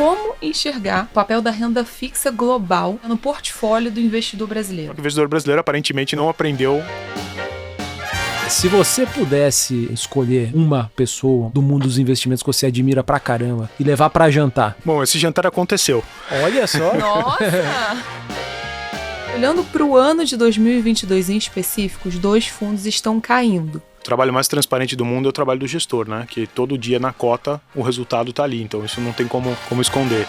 como enxergar o papel da renda fixa global no portfólio do investidor brasileiro. O investidor brasileiro aparentemente não aprendeu. Se você pudesse escolher uma pessoa do mundo dos investimentos que você admira pra caramba e levar pra jantar. Bom, esse jantar aconteceu. Olha só. Nossa! Olhando para o ano de 2022 em específico, os 2 fundos estão caindo. O trabalho mais transparente do mundo é o trabalho do gestor, né? Que todo dia na cota o resultado tá ali, então isso não tem como esconder.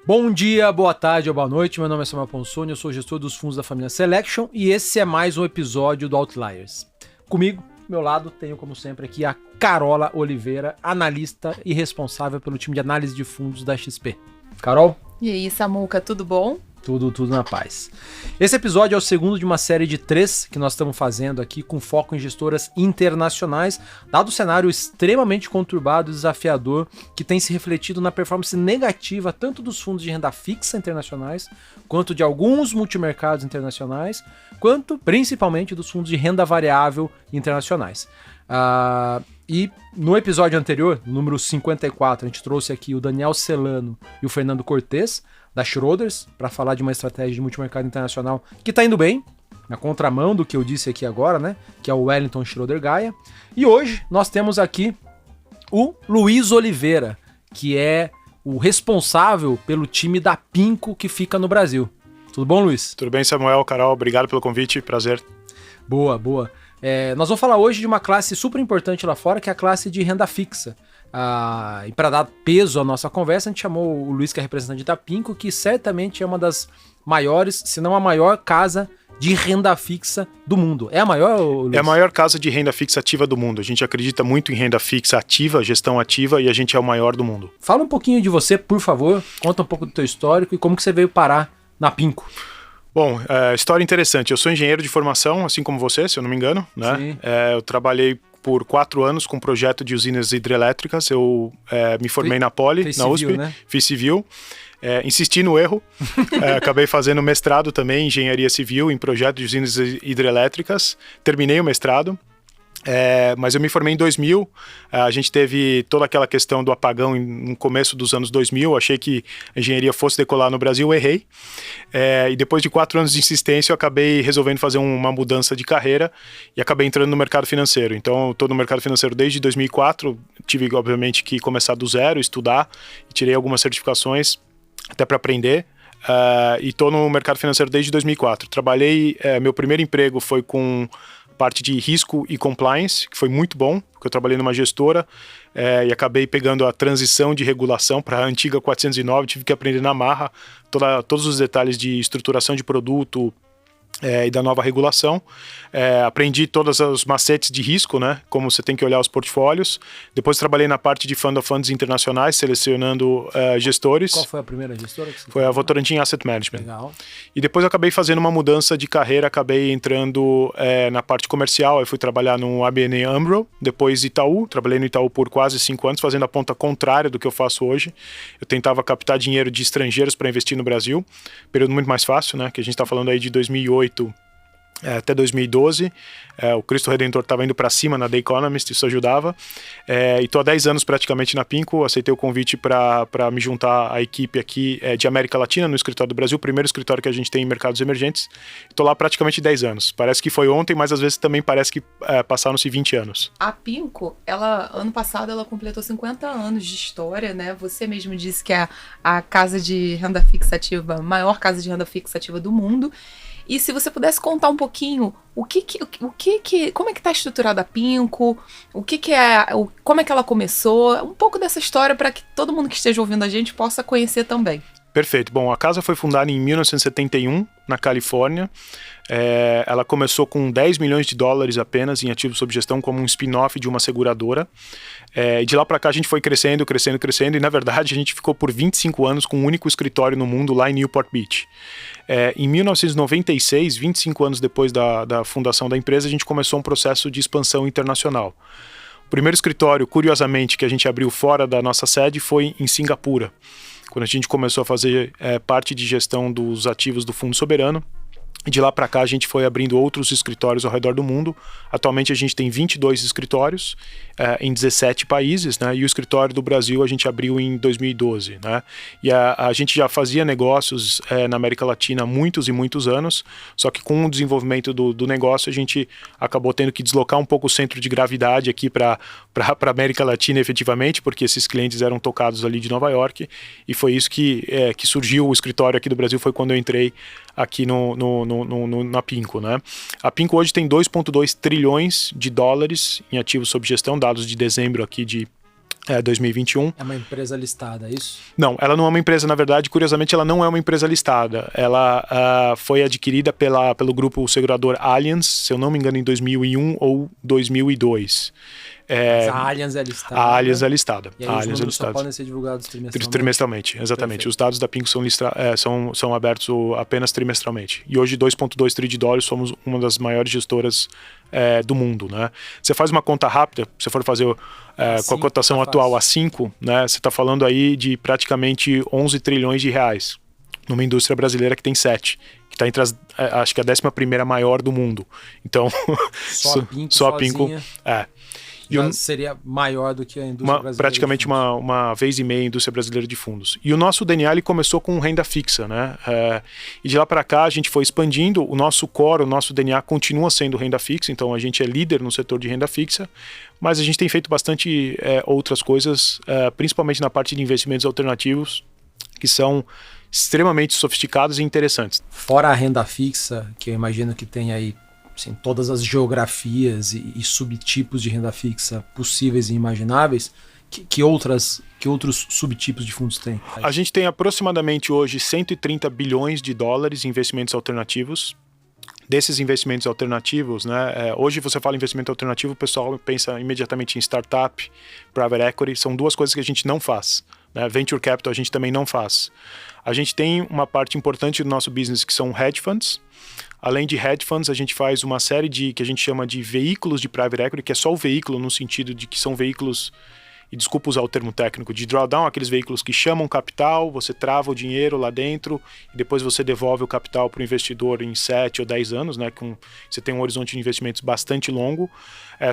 Bom dia, boa tarde ou boa noite, meu nome é Samuel Ponsoni, eu sou gestor dos fundos da família Selection e esse é mais um episódio do Outliers. Comigo, ao meu lado, tenho como sempre aqui a Carola Oliveira, analista e responsável pelo time de análise de fundos da XP. Carol? E aí, Samuca, tudo bom? Tudo na paz. Esse episódio é o segundo de uma série de 3 que nós estamos fazendo aqui com foco em gestoras internacionais, dado o cenário extremamente conturbado e desafiador que tem se refletido na performance negativa tanto dos fundos de renda fixa internacionais, quanto de alguns multimercados internacionais, quanto principalmente dos fundos de renda variável internacionais. E no episódio anterior, número 54, a gente trouxe aqui o Daniel Celano e o Fernando Cortes, da Schroders, para falar de uma estratégia de multimercado internacional que está indo bem, na contramão do que eu disse aqui agora, né? Que é o Wellington Schroeder Gaia. E hoje nós temos aqui o Luiz Oliveira, que é o responsável pelo time da PINCO que fica no Brasil. Tudo bom, Luiz? Tudo bem, Samuel, Carol, obrigado pelo convite, prazer. Boa. Nós vamos falar hoje de uma classe super importante lá fora, que é a classe de renda fixa. E para dar peso à nossa conversa, a gente chamou o Luiz, que é representante da PINCO, que certamente é uma das maiores, se não a maior casa de renda fixa do mundo. É a maior, Luiz? É a maior casa de renda fixa ativa do mundo. A gente acredita muito em renda fixa ativa, gestão ativa, e a gente é o maior do mundo. Fala um pouquinho de você, por favor. Conta um pouco do teu histórico e como que você veio parar na PINCO. Bom, história interessante. Eu sou engenheiro de formação, assim como você, se eu não me engano, né? Sim. Eu trabalhei por 4 anos com projeto de usinas hidrelétricas. Eu me formei na Poli, na civil, USP, né? Fiz civil. Insisti no erro, acabei fazendo mestrado também em engenharia civil em projeto de usinas hidrelétricas. Terminei o mestrado. Mas eu me formei em 2000, a gente teve toda aquela questão do apagão no começo dos anos 2000, achei que a engenharia fosse decolar no Brasil, errei, e depois de 4 anos de insistência eu acabei resolvendo fazer uma mudança de carreira e acabei entrando no mercado financeiro. Então eu estou no mercado financeiro desde 2004, tive obviamente que começar do zero, estudar, e tirei algumas certificações até para aprender. E estou no mercado financeiro desde 2004. Trabalhei, meu primeiro emprego foi com parte de risco e compliance, que foi muito bom, porque eu trabalhei numa gestora e acabei pegando a transição de regulação para a antiga 409, tive que aprender na marra todos os detalhes de estruturação de produto e da nova regulação. Aprendi todos os macetes de risco, né? Como você tem que olhar os portfólios. Depois trabalhei na parte de fund of funds internacionais, selecionando gestores. Qual foi a primeira gestora que você Foi a Votorantim Asset Management. Legal. E depois eu acabei fazendo uma mudança de carreira, acabei entrando na parte comercial, eu fui trabalhar no ABN AMRO, depois Itaú, trabalhei no Itaú por quase 5 anos, fazendo a ponta contrária do que eu faço hoje. Eu tentava captar dinheiro de estrangeiros para investir no Brasil, período muito mais fácil, né? Que a gente está falando aí de 2008 até 2012, o Cristo Redentor estava indo para cima na The Economist, isso ajudava, e estou há 10 anos praticamente na PINCO, aceitei o convite para me juntar à equipe aqui de América Latina, no escritório do Brasil, o primeiro escritório que a gente tem em mercados emergentes. Estou lá praticamente 10 anos, parece que foi ontem, mas às vezes também parece que passaram-se 20 anos. A PINCO, ano passado, ela completou 50 anos de história, né? Você mesmo disse que é a casa de renda fixa ativa, maior casa de renda fixa ativa do mundo. E se você pudesse contar um pouquinho como é que está estruturada a PINCO, como é que ela começou, um pouco dessa história para que todo mundo que esteja ouvindo a gente possa conhecer também. Perfeito. Bom, a casa foi fundada em 1971, na Califórnia. Ela começou com 10 milhões de dólares apenas em ativos sob gestão como um spin-off de uma seguradora. E de lá para cá a gente foi crescendo, e na verdade a gente ficou por 25 anos com um único escritório no mundo lá em Newport Beach. Em 1996, 25 anos depois da fundação da empresa, a gente começou um processo de expansão internacional. O primeiro escritório, curiosamente, que a gente abriu fora da nossa sede foi em Singapura, quando a gente começou a fazer parte de gestão dos ativos do Fundo Soberano. De lá para cá a gente foi abrindo outros escritórios ao redor do mundo. Atualmente a gente tem 22 escritórios em 17 países, né? E o escritório do Brasil a gente abriu em 2012, né? E a gente já fazia negócios na América Latina há muitos e muitos anos, só que com o desenvolvimento do negócio a gente acabou tendo que deslocar um pouco o centro de gravidade aqui para a América Latina efetivamente, porque esses clientes eram tocados ali de Nova York, e foi isso que surgiu o escritório aqui do Brasil, foi quando eu entrei aqui na Pinco, né? A Pinco hoje tem 2,2 trilhões de dólares em ativos sob gestão, dados de dezembro aqui de 2021. É uma empresa listada, é isso? Não, ela não é uma empresa, na verdade, curiosamente ela não é uma empresa listada. Ela foi adquirida pelo grupo segurador Allianz, se eu não me engano, em 2001 ou 2002. Mas a Allianz é listada. A Allianz é listada. E aí os números só podem ser divulgados trimestralmente. Trimestralmente, exatamente. Perfeito. Os dados da Pinco são abertos apenas trimestralmente. E hoje, 2,2 trilhões de dólares, somos uma das maiores gestoras do mundo, né? Você faz uma conta rápida, se você for fazer com a cotação atual a 5, né? Você está falando aí de praticamente 11 trilhões de reais, numa indústria brasileira que tem 7. Que está entre acho que a 11ª maior do mundo. Então, só a Pinco seria maior do que a indústria brasileira. Praticamente uma vez e meia a indústria brasileira de fundos. E o nosso DNA ele começou com renda fixa, né? E de lá para cá a gente foi expandindo. O nosso core, o nosso DNA continua sendo renda fixa, então a gente é líder no setor de renda fixa, mas a gente tem feito bastante outras coisas, principalmente na parte de investimentos alternativos, que são extremamente sofisticados e interessantes. Fora a renda fixa, que eu imagino que tem aí assim, todas as geografias e subtipos de renda fixa possíveis e imagináveis, que outros subtipos de fundos tem? A gente tem aproximadamente hoje 130 bilhões de dólares em investimentos alternativos. Desses investimentos alternativos, né, hoje você fala em investimento alternativo, o pessoal pensa imediatamente em startup, private equity, são duas coisas que a gente não faz. Né? Venture capital a gente também não faz. A gente tem uma parte importante do nosso business que são hedge funds. Além de hedge funds, a gente faz uma série que a gente chama de veículos de private equity, que é só o veículo no sentido de que são veículos, e desculpa usar o termo técnico, de drawdown, aqueles veículos que chamam capital, você trava o dinheiro lá dentro e depois você devolve o capital para o investidor em 7 ou 10 anos, né? Você tem um horizonte de investimentos bastante longo,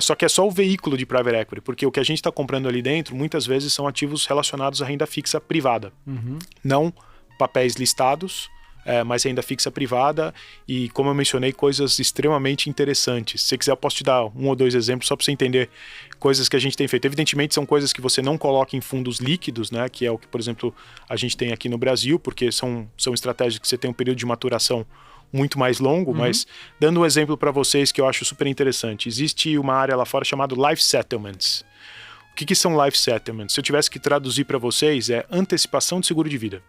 só que é só o veículo de private equity, porque o que a gente está comprando ali dentro, muitas vezes são ativos relacionados à renda fixa privada, não papéis listados, mas renda fixa privada e, como eu mencionei, coisas extremamente interessantes. Se você quiser, eu posso te dar um ou dois exemplos só para você entender coisas que a gente tem feito. Evidentemente, são coisas que você não coloca em fundos líquidos, né, que é o que, por exemplo, a gente tem aqui no Brasil, porque são estratégias que você tem um período de maturação muito mais longo, mas dando um exemplo para vocês que eu acho super interessante. Existe uma área lá fora chamada Life Settlements. O que são life settlements? Se eu tivesse que traduzir para vocês, é antecipação de seguro de vida.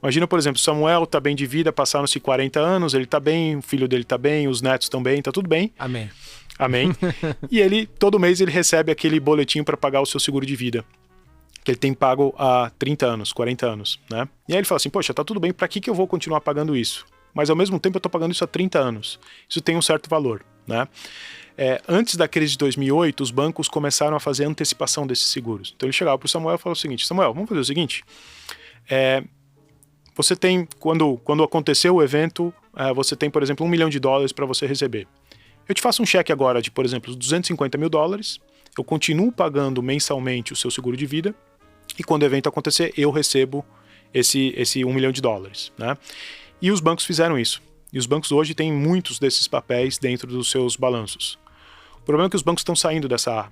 Imagina, por exemplo, Samuel está bem de vida, passaram-se 40 anos, ele está bem, o filho dele está bem, os netos estão bem, está tudo bem. Amém. Amém. E todo mês ele recebe aquele boletim para pagar o seu seguro de vida, que ele tem pago há 30 anos, 40 anos, né? E aí ele fala assim, poxa, tá tudo bem, para que eu vou continuar pagando isso? Mas ao mesmo tempo eu estou pagando isso há 30 anos. Isso tem um certo valor, né? Antes da crise de 2008, os bancos começaram a fazer antecipação desses seguros. Então ele chegava para o Samuel e falou o seguinte, Samuel, vamos fazer o seguinte, você tem, quando aconteceu o evento, você tem, por exemplo, $1 milhão para você receber. Eu te faço um cheque agora de, por exemplo, $250 mil, eu continuo pagando mensalmente o seu seguro de vida e quando o evento acontecer, eu recebo esse $1 milhão, né? E os bancos fizeram isso. E os bancos hoje têm muitos desses papéis dentro dos seus balanços. O problema é que os bancos estão saindo dessa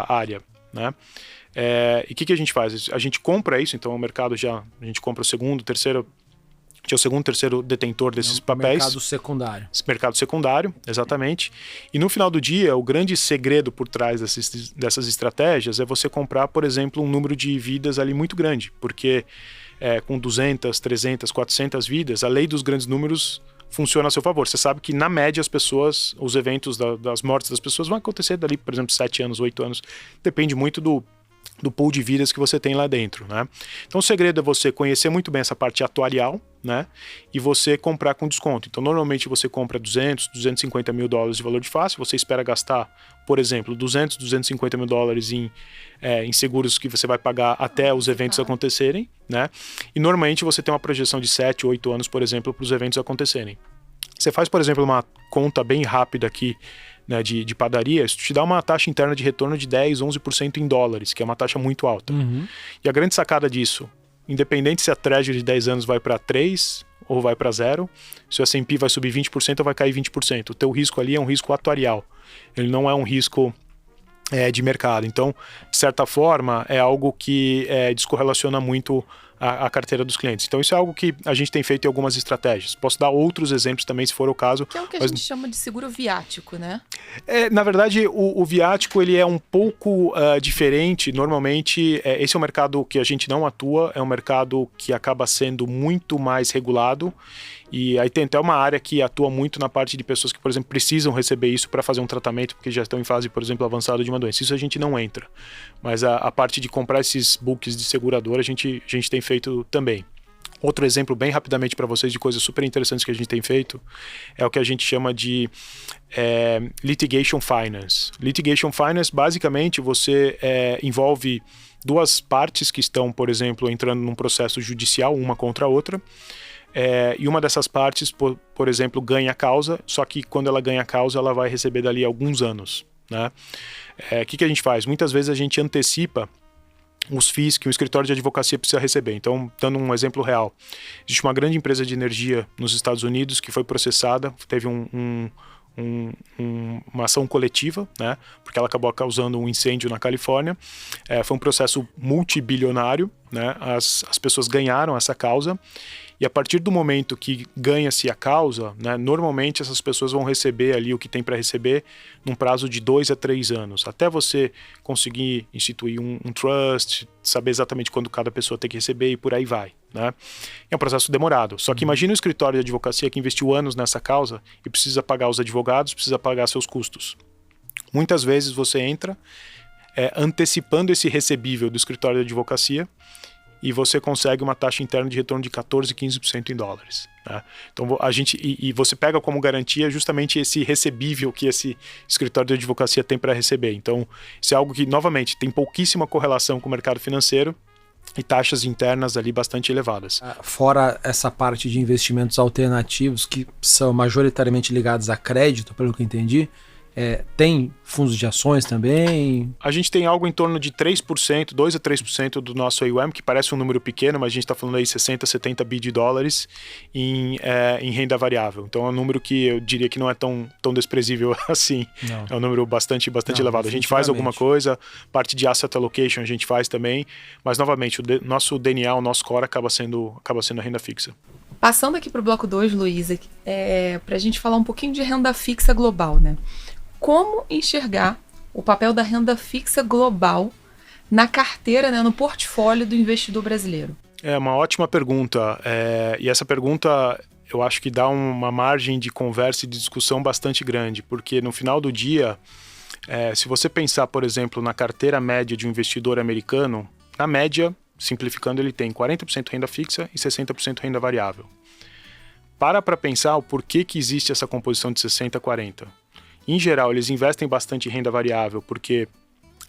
área, né? E o que a gente faz? A gente compra isso, então o mercado a gente compra o segundo, terceiro detentor desses papéis. Mercado secundário. Mercado secundário, exatamente. E no final do dia, o grande segredo por trás dessas estratégias é você comprar, por exemplo, um número de vidas ali muito grande, porque com 200, 300, 400 vidas, a lei dos grandes números funciona a seu favor. Você sabe que, na média, os eventos das mortes das pessoas vão acontecer dali, por exemplo, 7 anos, 8 anos. Depende muito do pool de vidas que você tem lá dentro, né? Então o segredo é você conhecer muito bem essa parte atuarial, né? E você comprar com desconto. Então normalmente você compra 200, 250 mil dólares de valor de face, você espera gastar, por exemplo, 200, 250 mil dólares em seguros que você vai pagar até os eventos acontecerem, né? E normalmente você tem uma projeção de 7, 8 anos, por exemplo, para os eventos acontecerem. Você faz, por exemplo, uma conta bem rápida aqui, né, de padaria, isso te dá uma taxa interna de retorno de 10, 11% em dólares, que é uma taxa muito alta. E a grande sacada disso, independente se a Treasury de 10 anos vai para 3 ou vai para 0, se o S&P vai subir 20% ou vai cair 20%. O teu risco ali é um risco atuarial, ele não é um risco de mercado. Então, de certa forma, é algo que descorrelaciona muito a carteira dos clientes. Então, isso é algo que a gente tem feito em algumas estratégias. Posso dar outros exemplos também, se for o caso. Que é o que a gente chama de seguro viático, né? Na verdade, o viático ele é um pouco diferente. Normalmente, esse é um mercado que a gente não atua, é um mercado que acaba sendo muito mais regulado. E aí tem até uma área que atua muito na parte de pessoas que, por exemplo, precisam receber isso para fazer um tratamento, porque já estão em fase, por exemplo, avançada de uma doença. Isso a gente não entra. Mas a parte de comprar esses books de seguradora, a gente tem feito também. Outro exemplo, bem rapidamente para vocês, de coisas super interessantes que a gente tem feito, é o que a gente chama de litigation finance. Litigation finance, basicamente, você envolve duas partes que estão, por exemplo, entrando num processo judicial, uma contra a outra. E uma dessas partes, por exemplo, ganha a causa, só que quando ela ganha a causa, ela vai receber dali alguns anos, né? O que a gente faz? Muitas vezes a gente antecipa os FIIs que o escritório de advocacia precisa receber. Então, dando um exemplo real, existe uma grande empresa de energia nos Estados Unidos que foi processada, teve uma ação coletiva, né? Porque ela acabou causando um incêndio na Califórnia. Foi um processo multibilionário, né? As pessoas ganharam essa causa. E a partir do momento que ganha-se a causa, né, normalmente essas pessoas vão receber ali o que tem para receber num prazo de 2 a 3 anos, até você conseguir instituir um trust, saber exatamente quando cada pessoa tem que receber e por aí vai, né? É um processo demorado. Só que imagina um escritório de advocacia que investiu anos nessa causa e precisa pagar os advogados, precisa pagar seus custos. Muitas vezes você entra antecipando esse recebível do escritório de advocacia e você consegue uma taxa interna de retorno de 14, 15% em dólares. Né? Então e você pega como garantia justamente esse recebível que esse escritório de advocacia tem para receber. Então, isso é algo que, novamente, tem pouquíssima correlação com o mercado financeiro e taxas internas ali bastante elevadas. Fora essa parte de investimentos alternativos que são majoritariamente ligados a crédito, pelo que eu entendi, tem fundos de ações também? A gente tem algo em torno de 3%, 2 a 3% do nosso AUM, que parece um número pequeno, mas a gente está falando aí 60, 70 bi de dólares em renda variável. Então é um número que eu diria que não é tão desprezível assim. Não. É um número bastante elevado. A gente faz alguma coisa, parte de asset allocation a gente faz também, mas novamente, nosso DNA, o nosso core acaba sendo a renda fixa. Passando aqui para o bloco 2, Luiz, para a gente falar um pouquinho de renda fixa global, né? Como enxergar o papel da renda fixa global na carteira, né, no portfólio do investidor brasileiro? É uma ótima pergunta. E essa pergunta eu acho que dá uma margem de conversa e de discussão bastante grande, porque no final do dia, se você pensar, por exemplo, na carteira média de um investidor americano, na média, simplificando, ele tem 40% renda fixa e 60% renda variável. Para pensar o porquê que existe essa composição de 60-40. Em geral, eles investem bastante em renda variável porque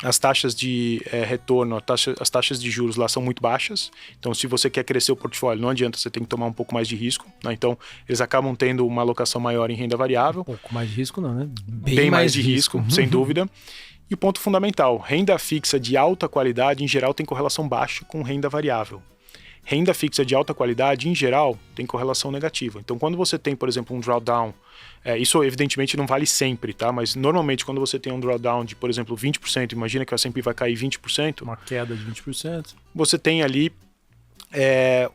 as taxas de retorno, as taxas de juros lá são muito baixas. Então, se você quer crescer o portfólio, não adianta, você tem que tomar um pouco mais de risco, né? Então, eles acabam tendo uma alocação maior em renda variável. Um pouco mais de risco não, né? Bem mais de risco, sem dúvida. E o ponto fundamental, renda fixa de alta qualidade, em geral, tem correlação baixa com renda variável. Renda fixa de alta qualidade, em geral, tem correlação negativa. Então, quando você tem, por exemplo, um drawdown, isso evidentemente não vale sempre, tá? Mas normalmente quando você tem um drawdown de, por exemplo, 20%, imagina que o S&P vai cair 20%. Uma queda de 20%. Você tem ali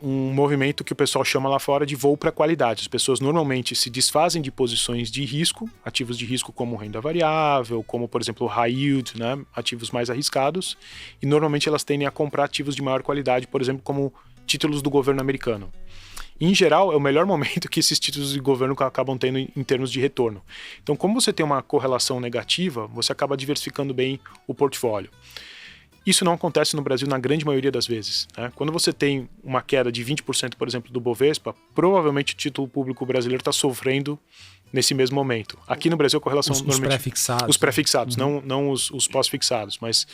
um movimento que o pessoal chama lá fora de voo para qualidade. As pessoas normalmente se desfazem de posições de risco, ativos de risco como renda variável, como, por exemplo, high yield, né? Ativos mais arriscados, e normalmente elas tendem a comprar ativos de maior qualidade, por exemplo, como títulos do governo americano. Em geral, é o melhor momento que esses títulos de governo acabam tendo em termos de retorno. Então, como você tem uma correlação negativa, você acaba diversificando bem o portfólio. Isso não acontece no Brasil na grande maioria das vezes, né? Quando você tem uma queda de 20%, por exemplo, do Bovespa, provavelmente o título público brasileiro está sofrendo nesse mesmo momento. Aqui no Brasil a correlação... Os pré-fixados. Os pré-fixados, não os pós-fixados, mas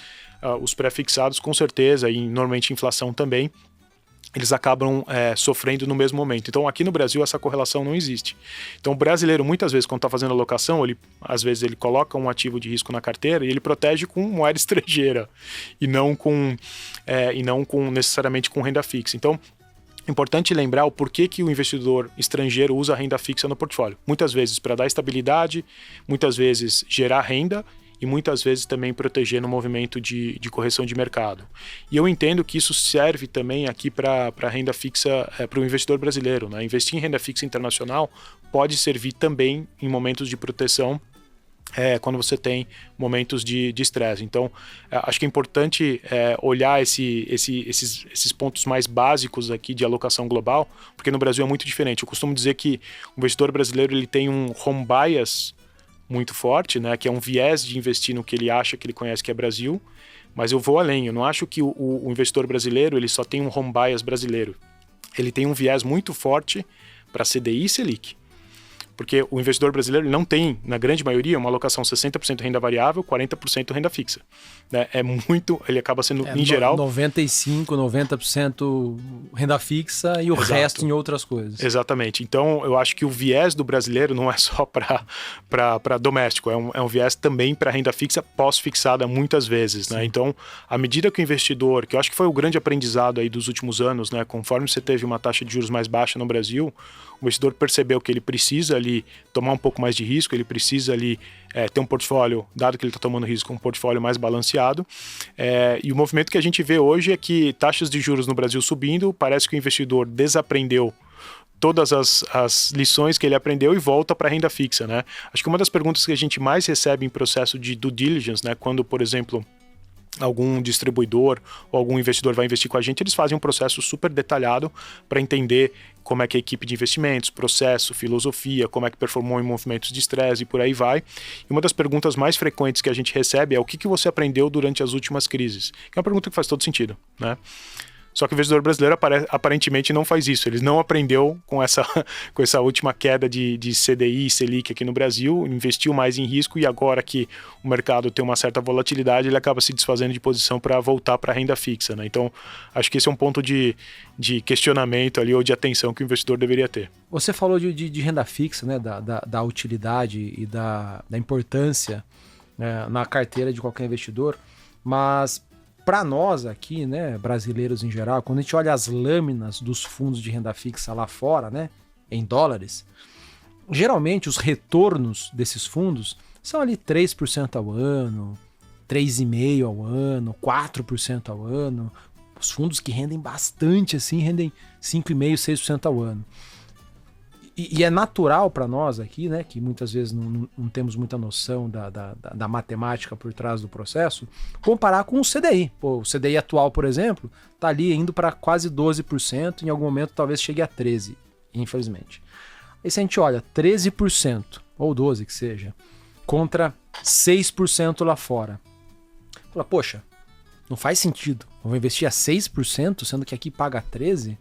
os pré-fixados com certeza, e normalmente inflação também, eles acabam sofrendo no mesmo momento. Então, aqui no Brasil, essa correlação não existe. Então, o brasileiro, muitas vezes, quando está fazendo alocação, às vezes ele coloca um ativo de risco na carteira e ele protege com moeda estrangeira e não necessariamente com renda fixa. Então, é importante lembrar o porquê que o investidor estrangeiro usa a renda fixa no portfólio. Muitas vezes para dar estabilidade, muitas vezes gerar renda e muitas vezes também proteger no movimento de correção de mercado. E eu entendo que isso serve também aqui para a renda fixa, para o investidor brasileiro, né? Investir em renda fixa internacional pode servir também em momentos de proteção, quando você tem momentos de estresse. Então, acho que é importante olhar esses pontos mais básicos aqui de alocação global, porque no Brasil é muito diferente. Eu costumo dizer que o investidor brasileiro ele tem um home bias muito forte, né, que é um viés de investir no que ele acha que ele conhece que é Brasil, mas eu vou além. Eu não acho que o investidor brasileiro ele só tem um home bias brasileiro. Ele tem um viés muito forte para CDI e Selic. Porque o investidor brasileiro não tem, na grande maioria, uma alocação 60% renda variável, 40% renda fixa. Né? Ele acaba sendo, em geral... 95%, 90% renda fixa e o resto em outras coisas. Exatamente. Então, eu acho que o viés do brasileiro não é só para doméstico, é um viés também para renda fixa pós-fixada muitas vezes. Né? Então, à medida que o investidor, que eu acho que foi o grande aprendizado aí dos últimos anos, né? Conforme você teve uma taxa de juros mais baixa no Brasil, o investidor percebeu que ele precisa ali tomar um pouco mais de risco, ele precisa ali ter um portfólio, dado que ele está tomando risco, um portfólio mais balanceado. E o movimento que a gente vê hoje é que taxas de juros no Brasil subindo, parece que o investidor desaprendeu todas as lições que ele aprendeu e volta para a renda fixa, né? Acho que uma das perguntas que a gente mais recebe em processo de due diligence, né, quando, por exemplo, algum distribuidor ou algum investidor vai investir com a gente, eles fazem um processo super detalhado para entender como é que é a equipe de investimentos, processo, filosofia, como é que performou em movimentos de estresse e por aí vai. E uma das perguntas mais frequentes que a gente recebe é o que você aprendeu durante as últimas crises? Que é uma pergunta que faz todo sentido, né? Só que o investidor brasileiro aparentemente não faz isso. Ele não aprendeu com essa última queda de CDI e Selic aqui no Brasil, investiu mais em risco e agora que o mercado tem uma certa volatilidade, ele acaba se desfazendo de posição para voltar para a renda fixa. Né? Então, acho que esse é um ponto de questionamento ali ou de atenção que o investidor deveria ter. Você falou de renda fixa, né? da utilidade e da importância, né? Na carteira de qualquer investidor, mas para nós aqui, né, brasileiros em geral, quando a gente olha as lâminas dos fundos de renda fixa lá fora, né, em dólares, geralmente os retornos desses fundos são ali 3% ao ano, 3,5% ao ano, 4% ao ano. Os fundos que rendem bastante assim, rendem 5,5%, 6% ao ano. E é natural para nós aqui, né, que muitas vezes não temos muita noção da matemática por trás do processo, comparar com o CDI. Pô, o CDI atual, por exemplo, está ali indo para quase 12%, em algum momento talvez chegue a 13%, infelizmente. Aí se a gente olha 13%, ou 12% que seja, contra 6% lá fora, fala, poxa, não faz sentido, eu vou investir a 6%, sendo que aqui paga 13%,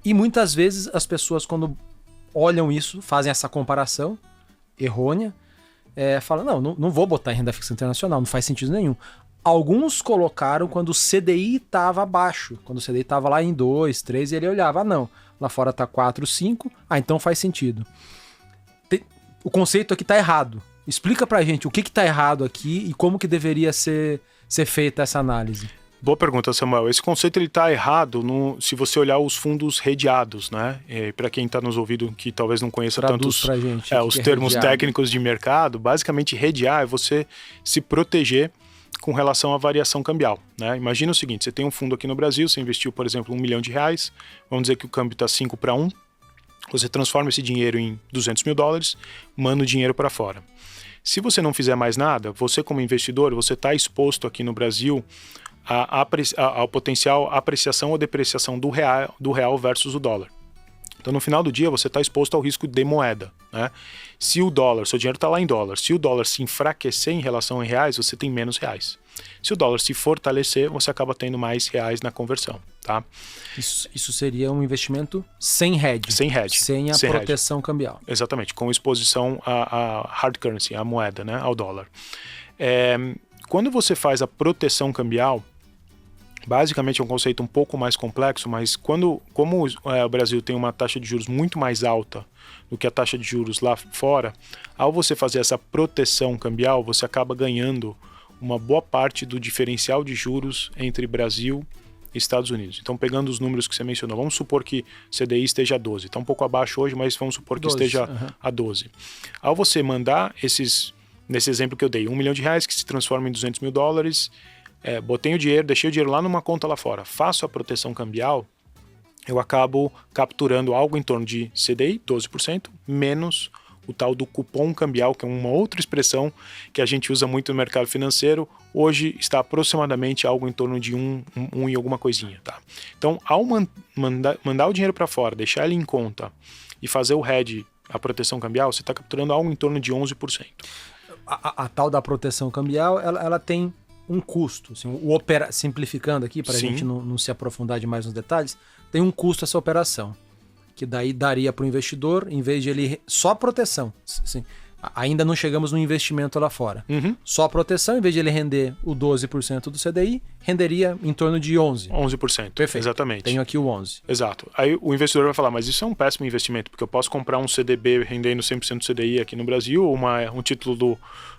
e muitas vezes as pessoas quando olham isso, fazem essa comparação errônea, falam, não vou botar em renda fixa internacional, não faz sentido nenhum. Alguns colocaram quando o CDI estava abaixo, quando o CDI estava lá em 2, 3, e ele olhava, não, lá fora está 4, 5, então faz sentido. O conceito aqui está errado. Explica pra gente o que está errado aqui e como que deveria ser feita essa análise. Boa pergunta, Samuel. Esse conceito está errado se você olhar os fundos redeados, né? Para quem está nos ouvindo que talvez não conheça tanto os termos técnicos de mercado, basicamente redear é você se proteger com relação à variação cambial, né? Imagina o seguinte, você tem um fundo aqui no Brasil, você investiu, por exemplo, R$1 milhão, vamos dizer que o câmbio está 5-1, você transforma esse dinheiro em $200 mil, manda o dinheiro para fora. Se você não fizer mais nada, você como investidor, você está exposto aqui no Brasil ao potencial apreciação ou depreciação do real versus o dólar. Então, no final do dia, você está exposto ao risco de moeda, né? Se o dólar, seu dinheiro está lá em dólar, se o dólar se enfraquecer em relação a reais, você tem menos reais. Se o dólar se fortalecer, você acaba tendo mais reais na conversão, tá? Isso seria um investimento sem hedge. Sem hedge. Sem a proteção cambial. Exatamente, com exposição à hard currency, à moeda, né? Ao dólar. Quando você faz a proteção cambial, Basicamente é um conceito um pouco mais complexo, mas como o Brasil tem uma taxa de juros muito mais alta do que a taxa de juros lá fora, ao você fazer essa proteção cambial, você acaba ganhando uma boa parte do diferencial de juros entre Brasil e Estados Unidos. Então, pegando os números que você mencionou, vamos supor que CDI esteja a 12. Está um pouco abaixo hoje, mas vamos supor que 12, esteja a 12. Ao você mandar nesse exemplo que eu dei, R$1 milhão que se transforma em $200 mil, botei o dinheiro, deixei o dinheiro lá numa conta lá fora, faço a proteção cambial, eu acabo capturando algo em torno de CDI, 12%, menos o tal do cupom cambial, que é uma outra expressão que a gente usa muito no mercado financeiro. Hoje está aproximadamente algo em torno de um e alguma coisinha. Tá? Então, ao mandar o dinheiro para fora, deixar ele em conta e fazer o hedge, a proteção cambial, você está capturando algo em torno de 11%. A tal da proteção cambial, ela tem um custo. Assim, simplificando aqui, para a gente não se aprofundar demais nos detalhes, tem um custo essa operação. Que daí daria para o investidor, em vez de ele... Só proteção. Assim, ainda não chegamos no investimento lá fora. Só proteção, em vez de ele render o 12% do CDI, renderia em torno de 11%. 11%. Perfeito. Exatamente. Tenho aqui o 11%. Exato. Aí o investidor vai falar, mas isso é um péssimo investimento, porque eu posso comprar um CDB rendendo 100% do CDI aqui no Brasil, ou um título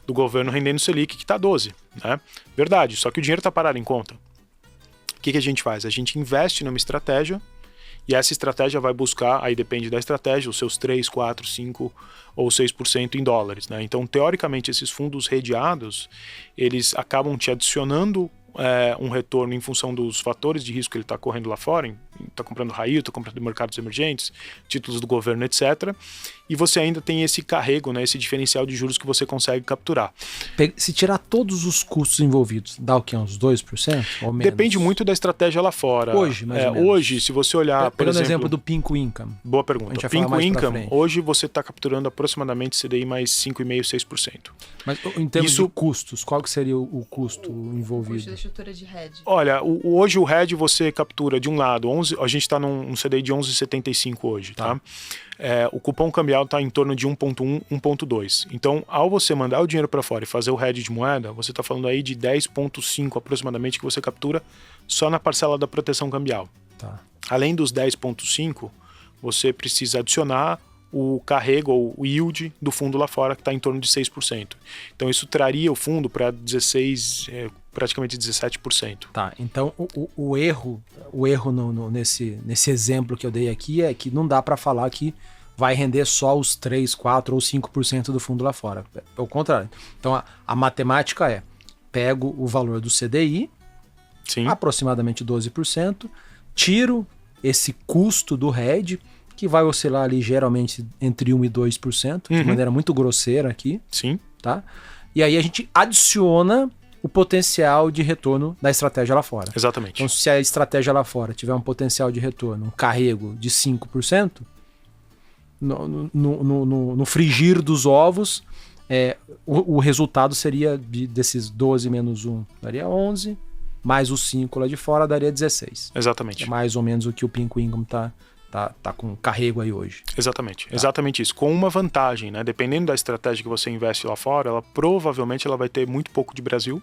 do governo rendendo Selic que está 12%. Né? Verdade, só que o dinheiro está parado em conta. O que a gente faz? A gente investe numa estratégia, e essa estratégia vai buscar, aí depende da estratégia, os seus 3, 4, 5 ou 6% em dólares. Né? Então, teoricamente, esses fundos redeados, eles acabam te adicionando um retorno em função dos fatores de risco que ele está correndo lá fora, está comprando high yield, está comprando mercados emergentes, títulos do governo, etc. E você ainda tem esse carrego, né, esse diferencial de juros que você consegue capturar. Se tirar todos os custos envolvidos, dá o quê? Uns 2% ou menos? Depende muito da estratégia lá fora. Hoje, mais ou menos. Hoje, se você olhar, por exemplo do Pinku Income. Boa pergunta. Pinku Income, hoje você está capturando aproximadamente CDI mais 5,5%, 6%. Mas em termos de custos, qual que seria o custo envolvido? O custo da estrutura de hedge. Olha, hoje o hedge você captura de um lado, a gente está num CDI de 11,75 hoje, tá? O cupom cambial está em torno de 1,1, 1,2. Então, ao você mandar o dinheiro para fora e fazer o hedge de moeda, você está falando aí de 10,5 aproximadamente que você captura só na parcela da proteção cambial. Tá. Além dos 10,5, você precisa adicionar o carrego ou o yield do fundo lá fora, que está em torno de 6%. Então, isso traria o fundo para 16%, praticamente 17%. Tá, então o erro nesse exemplo que eu dei aqui é que não dá para falar que vai render só os 3, 4 ou 5% do fundo lá fora. É o contrário. Então, a matemática é, pego o valor do CDI, aproximadamente 12%, tiro esse custo do hedge, que vai oscilar ali geralmente entre 1% e 2%, de maneira muito grosseira aqui. Sim. Tá? E aí a gente adiciona o potencial de retorno da estratégia lá fora. Exatamente. Então, se a estratégia lá fora tiver um potencial de retorno, um carrego de 5%, no frigir dos ovos, o resultado seria desses 12 menos 1, daria 11, mais os 5 lá de fora, daria 16. Exatamente. É mais ou menos o que o Pinku Income tá com carrego aí hoje. Exatamente, exatamente isso. Com uma vantagem, né? Dependendo da estratégia que você investe lá fora, ela provavelmente vai ter muito pouco de Brasil.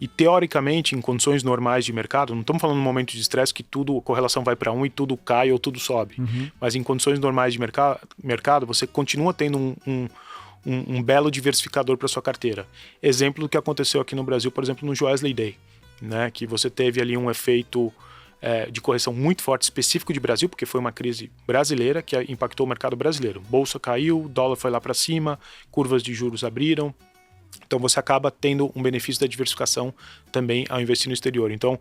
E teoricamente, em condições normais de mercado, não estamos falando num momento de estresse que a correlação vai para um e tudo cai ou tudo sobe. Mas em condições normais de mercado, você continua tendo um belo diversificador para sua carteira. Exemplo do que aconteceu aqui no Brasil, por exemplo, no Joesley Day, né? Que você teve ali um efeito de correção muito forte, específico de Brasil, porque foi uma crise brasileira que impactou o mercado brasileiro. Bolsa caiu, dólar foi lá para cima, curvas de juros abriram. Então você acaba tendo um benefício da diversificação também ao investir no exterior. Então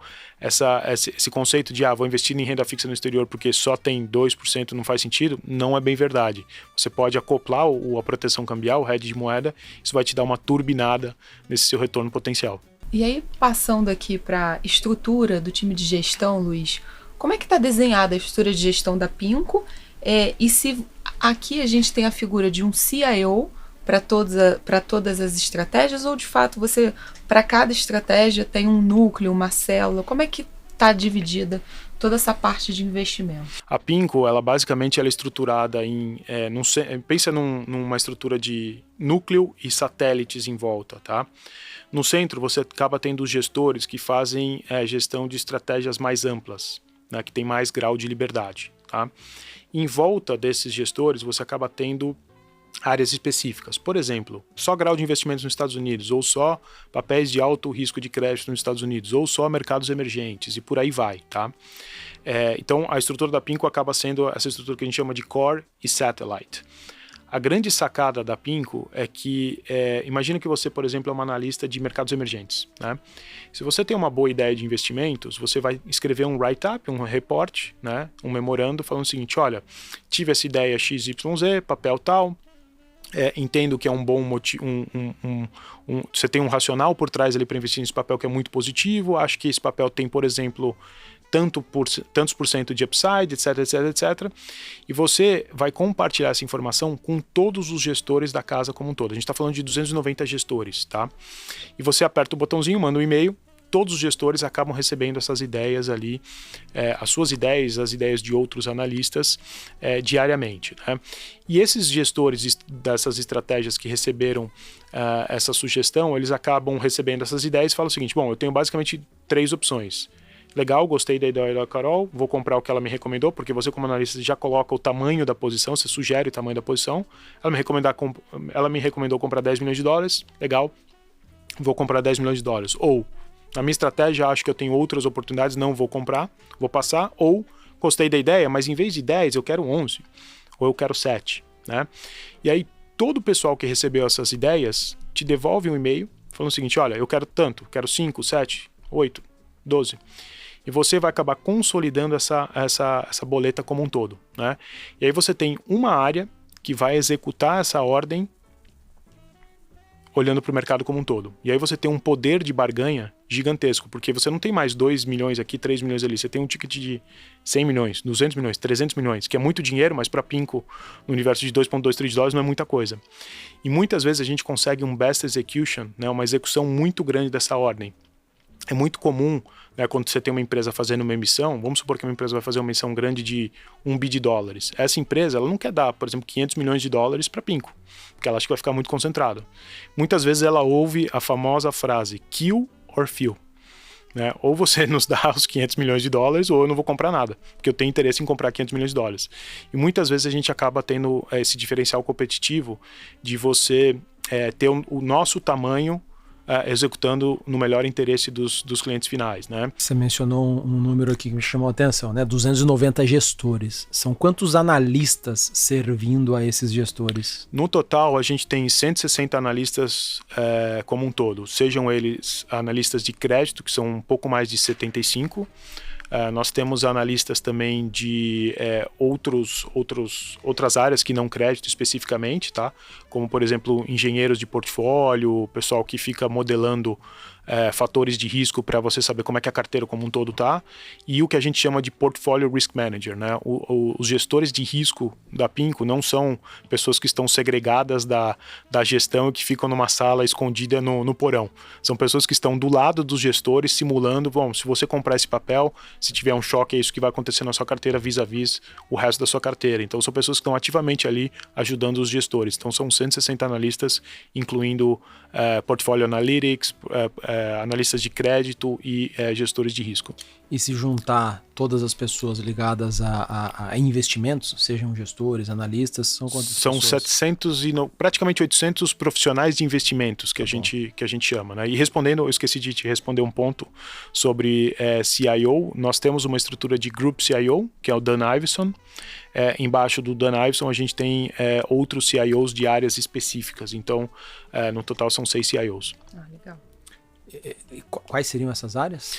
esse conceito de vou investir em renda fixa no exterior porque só tem 2%, não faz sentido, não é bem verdade. Você pode acoplar a proteção cambial, o hedge de moeda, isso vai te dar uma turbinada nesse seu retorno potencial. E aí, passando aqui para a estrutura do time de gestão, Luiz, como é que está desenhada a estrutura de gestão da Pinku? E se aqui a gente tem a figura de um CIO para todas as estratégias, ou de fato para cada estratégia tem um núcleo, uma célula? Como é que está dividida toda essa parte de investimento? A PINCO, ela basicamente ela é estruturada pensa numa estrutura de núcleo e satélites em volta, tá? No centro, você acaba tendo os gestores que fazem gestão de estratégias mais amplas, né, que tem mais grau de liberdade, tá? Em volta desses gestores, você acaba tendo áreas específicas. Por exemplo, só grau de investimentos nos Estados Unidos, ou só papéis de alto risco de crédito nos Estados Unidos, ou só mercados emergentes, e por aí vai, tá? Então, a estrutura da PINCO acaba sendo essa estrutura que a gente chama de Core e Satellite. A grande sacada da PINCO é que, imagina que você, por exemplo, é uma analista de mercados emergentes, né? Se você tem uma boa ideia de investimentos, você vai escrever um write-up, um report, né? Um memorando falando o seguinte, olha, tive essa ideia XYZ, papel tal, entendo que é um bom motivo, você tem um racional por trás ali para investir nesse papel que é muito positivo, acho que esse papel tem, por exemplo, tantos por cento de upside, etc, etc, etc. E você vai compartilhar essa informação com todos os gestores da casa como um todo. A gente está falando de 290 gestores, tá? E você aperta o botãozinho, manda um e-mail, todos os gestores acabam recebendo essas ideias ali, as suas ideias, as ideias de outros analistas diariamente, né? E esses gestores dessas estratégias que receberam essa sugestão, eles acabam recebendo essas ideias e falam o seguinte, bom, eu tenho basicamente 3 opções. Legal, gostei da ideia da Carol, vou comprar o que ela me recomendou, porque você como analista já coloca o tamanho da posição, você sugere o tamanho da posição. Ela me recomendou comprar 10 milhões de dólares, legal, vou comprar 10 milhões de dólares. Ou, na minha estratégia, acho que eu tenho outras oportunidades, não vou comprar, vou passar. Ou, gostei da ideia, mas em vez de 10, eu quero 11, ou eu quero 7, né? E aí, todo o pessoal que recebeu essas ideias te devolve um e-mail falando o seguinte, olha, eu quero tanto, quero 5, 7, 8, 12. E você vai acabar consolidando essa boleta como um todo, né? E aí você tem uma área que vai executar essa ordem olhando para o mercado como um todo. E aí você tem um poder de barganha gigantesco, porque você não tem mais 2 milhões aqui, 3 milhões ali, você tem um ticket de 100 milhões, 200 milhões, 300 milhões, que é muito dinheiro, mas para PINCO, no universo de 2,2 trilhões de dólares, não é muita coisa. E muitas vezes a gente consegue um best execution, né, uma execução muito grande dessa ordem. É muito comum, né, quando você tem uma empresa fazendo uma emissão, vamos supor que uma empresa vai fazer uma emissão grande de $1 bilhão. Essa empresa ela não quer dar, por exemplo, 500 milhões de dólares para PINCO, porque ela acha que vai ficar muito concentrado. Muitas vezes ela ouve a famosa frase kill or fill. Né? Ou você nos dá os 500 milhões de dólares ou eu não vou comprar nada, porque eu tenho interesse em comprar 500 milhões de dólares. E muitas vezes a gente acaba tendo esse diferencial competitivo de você ter o nosso tamanho executando no melhor interesse dos clientes finais, né? Você mencionou um número aqui que me chamou a atenção, né? 290 gestores. São quantos analistas servindo a esses gestores? No total, a gente tem 160 analistas como um todo. Sejam eles analistas de crédito, que são um pouco mais de 75. Nós temos analistas também de outras áreas que não crédito especificamente, tá? Como, por exemplo, engenheiros de portfólio, pessoal que fica modelando fatores de risco para você saber como é que a carteira como um todo tá, e o que a gente chama de Portfolio Risk Manager, né? Os gestores de risco da PINCO não são pessoas que estão segregadas da gestão e que ficam numa sala escondida no porão. São pessoas que estão do lado dos gestores simulando, bom, se você comprar esse papel, se tiver um choque, é isso que vai acontecer na sua carteira vis-a-vis o resto da sua carteira. Então são pessoas que estão ativamente ali ajudando os gestores. Então são 160 analistas, incluindo Portfolio Analytics, analistas de crédito e gestores de risco. E se juntar todas as pessoas ligadas a investimentos, sejam gestores, analistas, são quantas São pessoas? 700 praticamente 800 profissionais de investimentos que a gente chama, né? E respondendo, eu esqueci de te responder um ponto sobre CIO. Nós temos uma estrutura de Group CIO, que é o Dan Iveson. Embaixo do Dan Iveson a gente tem outros CIOs de áreas específicas. Então, no total são 6 CIOs. Ah, legal. Quais seriam essas áreas?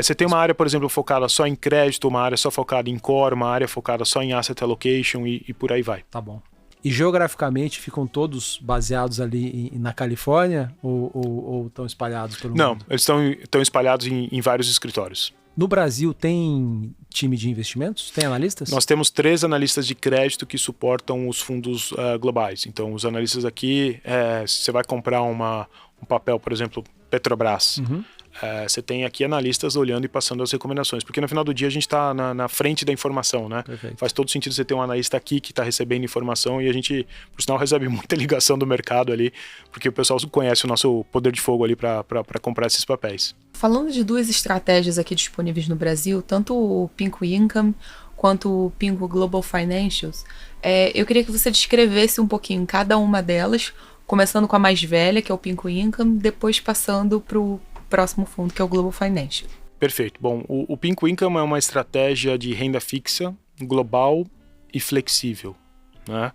Você tem uma área, por exemplo, focada só em crédito, uma área só focada em core, uma área focada só em asset allocation e por aí vai. Tá bom. E geograficamente ficam todos baseados ali na Califórnia ou estão espalhados pelo mundo? Não, eles estão espalhados em vários escritórios. No Brasil tem time de investimentos? Tem analistas? Nós temos 3 analistas de crédito que suportam os fundos globais. Então, os analistas aqui, se você vai comprar um papel, por exemplo, Petrobras, você tem aqui analistas olhando e passando as recomendações, porque no final do dia a gente está na frente da informação, né? Perfeito. Faz todo sentido você ter um analista aqui que está recebendo informação, e a gente, por sinal, recebe muita ligação do mercado ali, porque o pessoal conhece o nosso poder de fogo ali para comprar esses papéis. Falando de duas estratégias aqui disponíveis no Brasil, tanto o Pinco Income quanto o Pinco Global Financials, eu queria que você descrevesse um pouquinho cada uma delas, começando com a mais velha, que é o Pinco Income, depois passando para o próximo fundo, que é o Global Financial. Perfeito. Bom, o Pinco Income é uma estratégia de renda fixa, global e flexível, né?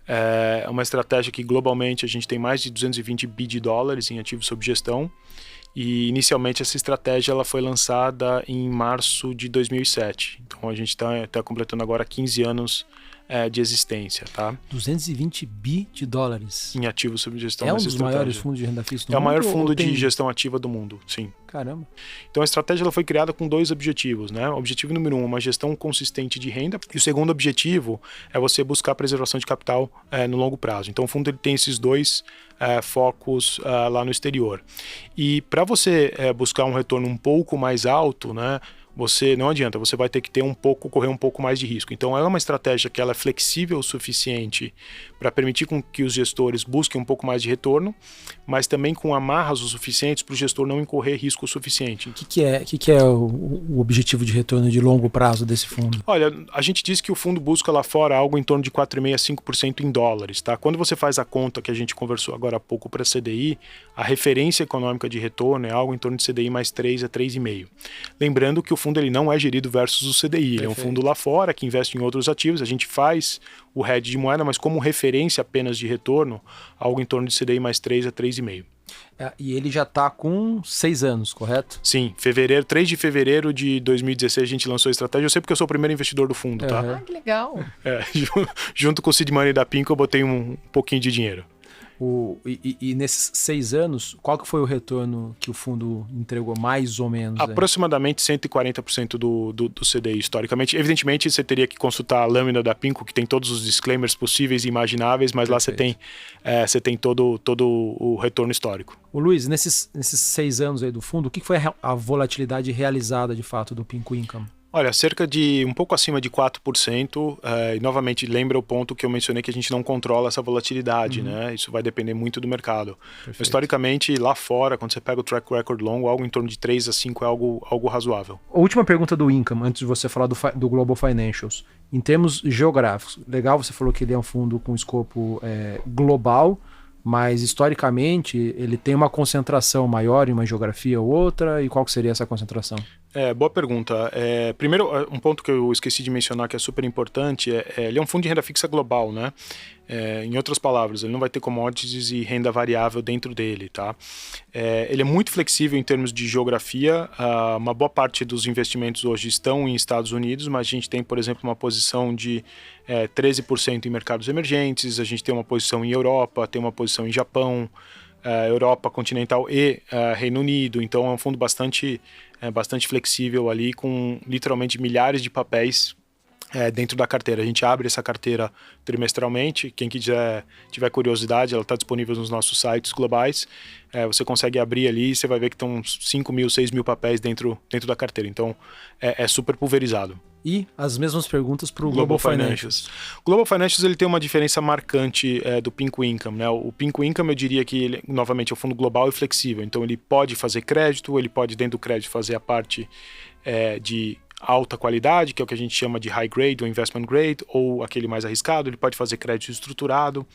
É uma estratégia que globalmente a gente tem mais de 220 bi de dólares em ativos sob gestão, e inicialmente essa estratégia ela foi lançada em março de 2007. Então a gente está completando agora 15 anos de existência, tá? 220 bi de dólares. Em ativos sob gestão. É um dos maiores fundos de renda fixa do mundo? É o maior fundo de gestão ativa do mundo, sim. Caramba. Então a estratégia ela foi criada com dois objetivos, né? O objetivo número 1 é uma gestão consistente de renda, e o segundo objetivo é você buscar a preservação de capital no longo prazo. Então o fundo ele tem esses dois focos lá no exterior. E para você buscar um retorno um pouco mais alto, né? Você não adianta, você vai ter que correr um pouco mais de risco. Então é uma estratégia que ela é flexível o suficiente para permitir com que os gestores busquem um pouco mais de retorno, mas também com amarras o suficientes para o gestor não incorrer risco o suficiente. O que é o objetivo de retorno de longo prazo desse fundo? Olha, a gente diz que o fundo busca lá fora algo em torno de 4,5% a 5% em dólares, tá? Quando você faz a conta que a gente conversou agora há pouco para CDI, a referência econômica de retorno é algo em torno de CDI mais 3 a 3,5%. Lembrando que o fundo ele não é gerido versus o CDI, ele é um fundo lá fora que investe em outros ativos, a gente faz o hedge de moeda, mas como referência apenas de retorno, algo em torno de CDI mais 3 a 3,5%. E ele já está com 6 anos, correto? Sim, 3 de fevereiro de 2016 a gente lançou a estratégia. Eu sei porque eu sou o primeiro investidor do fundo, tá? Ah, que legal. Junto com o seed money da Pinco eu botei um pouquinho de dinheiro. E nesses 6 anos, qual que foi o retorno que o fundo entregou, mais ou menos? Aproximadamente 140% do CDI, historicamente. Evidentemente, você teria que consultar a lâmina da Pinco, que tem todos os disclaimers possíveis e imagináveis, mas Perfeito. Lá você tem todo o retorno histórico. O Luiz, nesses 6 anos aí do fundo, o que foi a volatilidade realizada, de fato, do Pinco Income? Olha, cerca de um pouco acima de 4%, e novamente lembra o ponto que eu mencionei que a gente não controla essa volatilidade, né? Isso vai depender muito do mercado. Historicamente, lá fora, quando você pega o track record longo, algo em torno de 3 a 5 é algo razoável. A última pergunta do Income, antes de você falar do Global Financials. Em termos geográficos, legal, você falou que ele é um fundo com escopo global, mas historicamente ele tem uma concentração maior em uma geografia ou outra, e qual que seria essa concentração? Boa pergunta. Primeiro, um ponto que eu esqueci de mencionar que é super importante, ele é um fundo de renda fixa global, né? Em outras palavras, ele não vai ter commodities e renda variável dentro dele, tá? Ele é muito flexível em termos de geografia. Uma boa parte dos investimentos hoje estão em Estados Unidos, mas a gente tem, por exemplo, uma posição de 13% em mercados emergentes, a gente tem uma posição em Europa, tem uma posição em Japão, Europa continental e Reino Unido. Então é um fundo bastante flexível ali, com literalmente milhares de papéis dentro da carteira. A gente abre essa carteira trimestralmente. Quem tiver curiosidade, ela está disponível nos nossos sites globais. Você consegue abrir ali e você vai ver que estão 5 mil, 6 mil papéis dentro da carteira. Então é super pulverizado. E as mesmas perguntas para o Global Financials. O Global Financials ele tem uma diferença marcante do Pinco Income, né? O Pinco Income eu diria que ele, novamente, é um fundo global e flexível. Então ele pode fazer crédito, ele pode dentro do crédito fazer a parte de alta qualidade, que é o que a gente chama de high grade ou investment grade, ou aquele mais arriscado. Ele pode fazer crédito estruturado,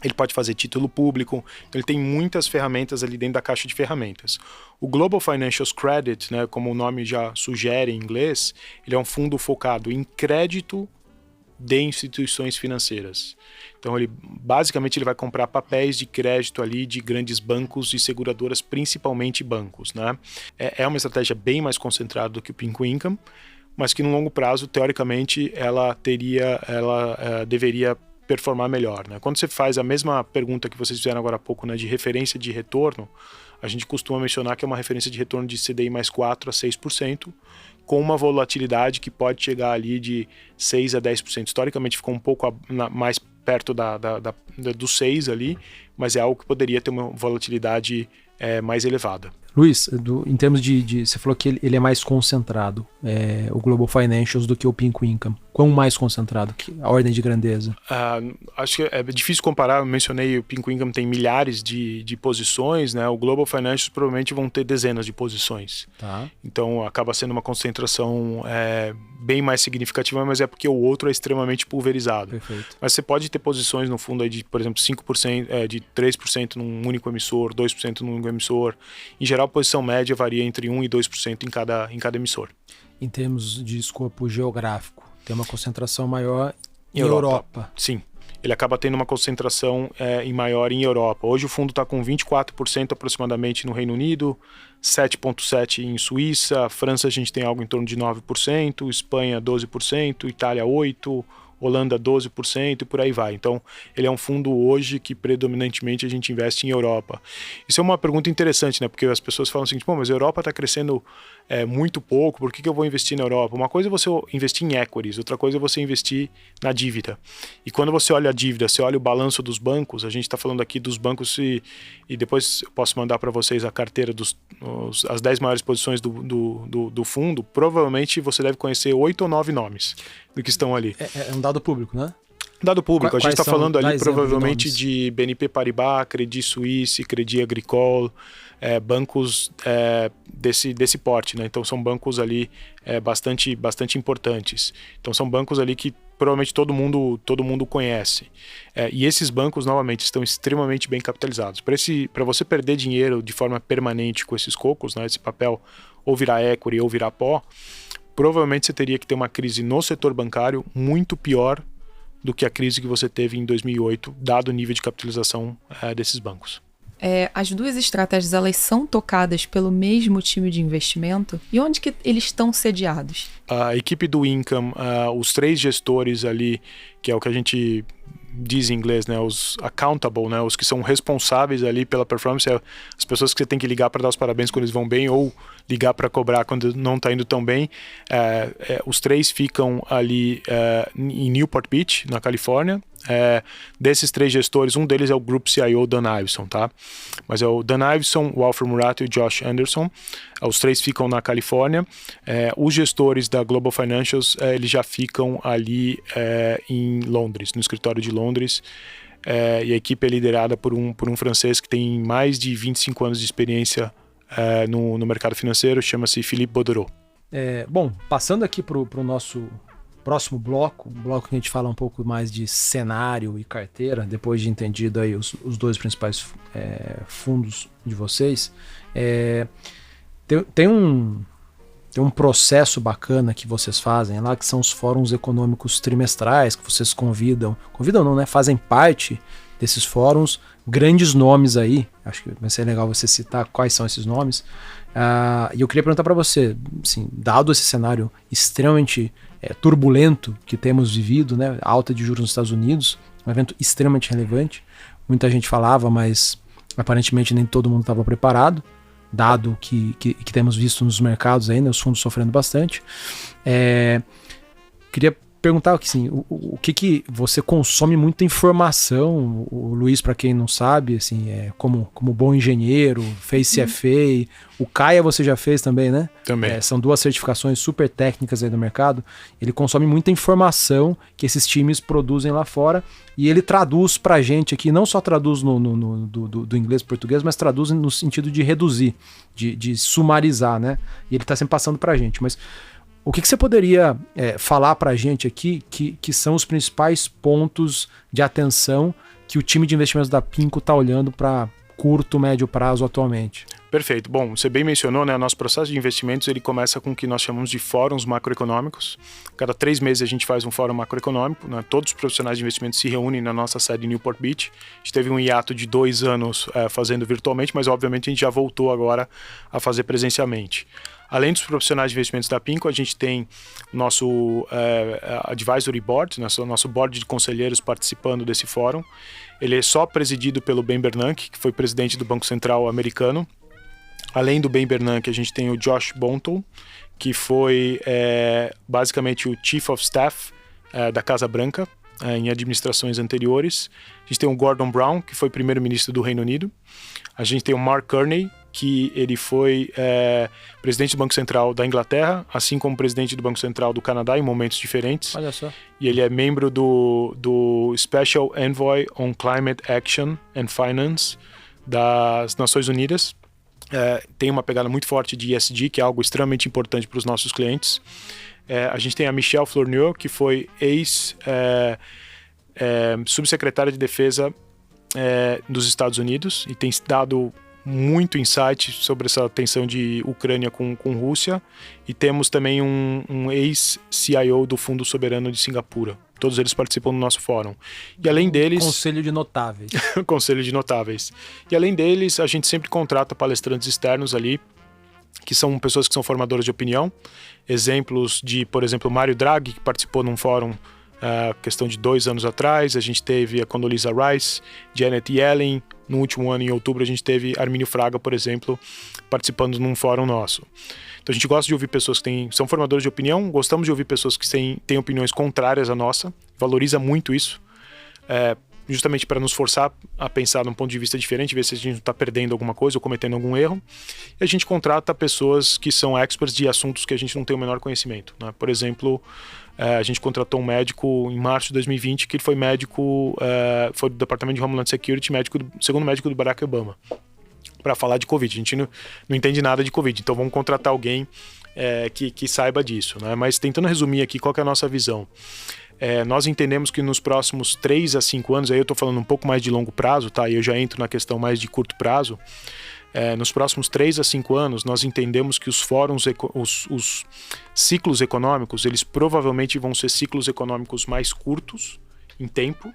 ele pode fazer título público. Ele tem muitas ferramentas ali dentro da caixa de ferramentas. O Global Financials Credit, né, como o nome já sugere em inglês, ele é um fundo focado em crédito de instituições financeiras. Então, basicamente ele vai comprar papéis de crédito ali de grandes bancos e seguradoras, principalmente bancos, né? É uma estratégia bem mais concentrada do que o Pinco Income, mas que no longo prazo, teoricamente, ela deveria performar melhor, né? Quando você faz a mesma pergunta que vocês fizeram agora há pouco, né, de referência de retorno, a gente costuma mencionar que é uma referência de retorno de CDI mais 4 a 6%, com uma volatilidade que pode chegar ali de 6 a 10%. Historicamente ficou um pouco mais perto do 6 ali, mas é algo que poderia ter uma volatilidade mais elevada. Luiz, em termos de você falou que ele é mais concentrado, o Global Financials, do que o Pink Income. Quão mais concentrado? A ordem de grandeza? Acho que é difícil comparar. Eu mencionei o Pink Income tem milhares de posições, né? O Global Financials provavelmente vão ter dezenas de posições. Tá. Então acaba sendo uma concentração bem mais significativa, mas é porque o outro é extremamente pulverizado. Perfeito. Mas você pode ter posições no fundo aí de, por exemplo, 5%, de 3% num único emissor, 2% num único emissor. Em geral, a posição média varia entre 1% e 2% em cada emissor. Em termos de escopo geográfico, tem uma concentração maior em Europa. Sim. Ele acaba tendo uma concentração maior em Europa. Hoje o fundo está com 24% aproximadamente no Reino Unido, 7,7% em Suíça, França a gente tem algo em torno de 9%, Espanha 12%, Itália 8%, Holanda 12% e por aí vai. Então, ele é um fundo hoje que predominantemente a gente investe em Europa. Isso é uma pergunta interessante, né? Porque as pessoas falam assim, mas a Europa está crescendo muito pouco, por que eu vou investir na Europa? Uma coisa é você investir em equities, outra coisa é você investir na dívida. E quando você olha a dívida, você olha o balanço dos bancos, a gente está falando aqui dos bancos e depois eu posso mandar para vocês a carteira as 10 maiores posições do fundo, provavelmente você deve conhecer 8 ou 9 nomes do que estão ali. É um dado público, né? Dado público, a gente está falando ali provavelmente de BNP Paribas, Credit Suisse, Credit Agricole, bancos desse porte, né? Então são bancos ali bastante importantes. Então são bancos ali que provavelmente todo mundo conhece. E esses bancos, novamente, estão extremamente bem capitalizados. Para você perder dinheiro de forma permanente com esses cocos, né, esse papel ou virar equity ou virar pó, provavelmente você teria que ter uma crise no setor bancário muito pior do que a crise que você teve em 2008, dado o nível de capitalização desses bancos. As duas estratégias, elas são tocadas pelo mesmo time de investimento? E onde que eles estão sediados? A equipe do Income, os 3 gestores ali, que é o que a gente diz em inglês, né, os accountable, né, os que são responsáveis ali pela performance, as pessoas que você tem que ligar para dar os parabéns quando eles vão bem ou ligar para cobrar quando não está indo tão bem. Os 3 ficam ali em Newport Beach, na Califórnia. Desses 3 gestores, um deles é o Group CIO Dan Iveson, tá? Mas é o Dan Iveson, o Alfred Murato e o Josh Anderson. Os 3 ficam na Califórnia. Os gestores da Global Financials, eles já ficam ali em Londres, no escritório de Londres. E a equipe é liderada por um francês que tem mais de 25 anos de experiência no mercado financeiro, chama-se Philippe Baudereau. Bom, passando aqui para o nosso próximo bloco, um bloco que a gente fala um pouco mais de cenário e carteira, depois de entendido aí os 2 principais fundos de vocês, tem um processo bacana que vocês fazem lá, que são os fóruns econômicos trimestrais, que vocês convidam não, né? Fazem parte desses fóruns, grandes nomes aí, acho que vai ser legal você citar quais são esses nomes, e eu queria perguntar para você, assim, dado esse cenário extremamente turbulento que temos vivido, né, alta de juros nos Estados Unidos, um evento extremamente relevante, muita gente falava, mas aparentemente nem todo mundo estava preparado, dado que temos visto nos mercados aí, né, os fundos sofrendo bastante. Queria perguntar assim, o que você consome muita informação, o Luiz, para quem não sabe, assim, como bom engenheiro, fez CFA, o Caia você já fez também, né? Também. São 2 certificações super técnicas aí do mercado. Ele consome muita informação que esses times produzem lá fora e ele traduz pra gente aqui, não só traduz do inglês para português, mas traduz no sentido de reduzir, de sumarizar, né? E ele tá sempre passando pra gente, mas o que você poderia falar para a gente aqui que são os principais pontos de atenção que o time de investimentos da PINCO está olhando para curto, médio prazo atualmente? Perfeito. Bom, você bem mencionou, né? Nosso processo de investimentos ele começa com o que nós chamamos de fóruns macroeconômicos. Cada 3 meses a gente faz um fórum macroeconômico, né? Todos os profissionais de investimentos se reúnem na nossa sede em Newport Beach. A gente teve um hiato de 2 anos fazendo virtualmente, mas obviamente a gente já voltou agora a fazer presencialmente. Além dos profissionais de investimentos da PINCO, a gente tem o nosso Advisory Board, nosso board de conselheiros participando desse fórum. Ele é só presidido pelo Ben Bernanke, que foi presidente do Banco Central americano. Além do Ben Bernanke, a gente tem o Josh Bonto, que foi basicamente o Chief of Staff da Casa Branca. em administrações anteriores. A gente tem o Gordon Brown, que foi primeiro-ministro do Reino Unido. A gente tem o Mark Carney, que ele foi presidente do Banco Central da Inglaterra, assim como presidente do Banco Central do Canadá em momentos diferentes. Olha só. E ele é membro do Special Envoy on Climate Action and Finance das Nações Unidas. Tem uma pegada muito forte de ESG, que é algo extremamente importante para os nossos clientes. A gente tem a Michelle Flournoy, que foi ex-subsecretária de Defesa dos Estados Unidos e tem dado muito insight sobre essa tensão de Ucrânia com Rússia. E temos também um ex-CIO do Fundo Soberano de Singapura. Todos eles participam do nosso fórum. E além deles... Conselho de notáveis. Conselho de notáveis. E além deles, a gente sempre contrata palestrantes externos ali, que são pessoas que são formadoras de opinião. Exemplos de, por exemplo, Mário Draghi, que participou num fórum questão de 2 anos atrás. A gente teve a Condoleezza Rice, Janet Yellen. No último ano, em outubro, a gente teve Armínio Fraga, por exemplo, participando num fórum nosso. Então a gente gosta de ouvir pessoas que são formadores de opinião, gostamos de ouvir pessoas que têm opiniões contrárias à nossa, valoriza muito isso, justamente para nos forçar a pensar num ponto de vista diferente, ver se a gente não está perdendo alguma coisa ou cometendo algum erro. E a gente contrata pessoas que são experts de assuntos que a gente não tem o menor conhecimento, né? Por exemplo, a gente contratou um médico em março de 2020, que ele foi médico, foi do Departamento de Homeland Security, segundo médico do Barack Obama, para falar de Covid. A gente não entende nada de Covid, então vamos contratar alguém que saiba disso, né? Mas tentando resumir aqui, qual que é a nossa visão? Nós entendemos que nos próximos 3 a 5 anos, aí eu estou falando um pouco mais de longo prazo, tá? E eu já entro na questão mais de curto prazo. Nos próximos 3 a 5 anos, nós entendemos que os fóruns, os ciclos econômicos, eles provavelmente vão ser ciclos econômicos mais curtos em tempo,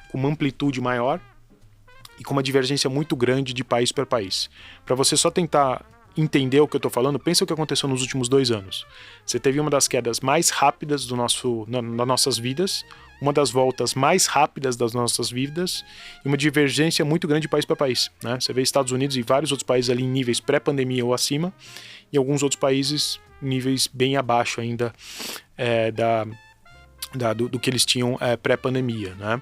com uma amplitude maior e com uma divergência muito grande de país para país. Para você só tentar entender o que eu estou falando, pensa o que aconteceu nos últimos 2 anos. Você teve uma das quedas mais rápidas das nossas vidas, uma das voltas mais rápidas das nossas vidas e uma divergência muito grande de país para país, né? Você vê Estados Unidos e vários outros países ali em níveis pré-pandemia ou acima, e alguns outros países em níveis bem abaixo ainda do que eles tinham pré-pandemia, né?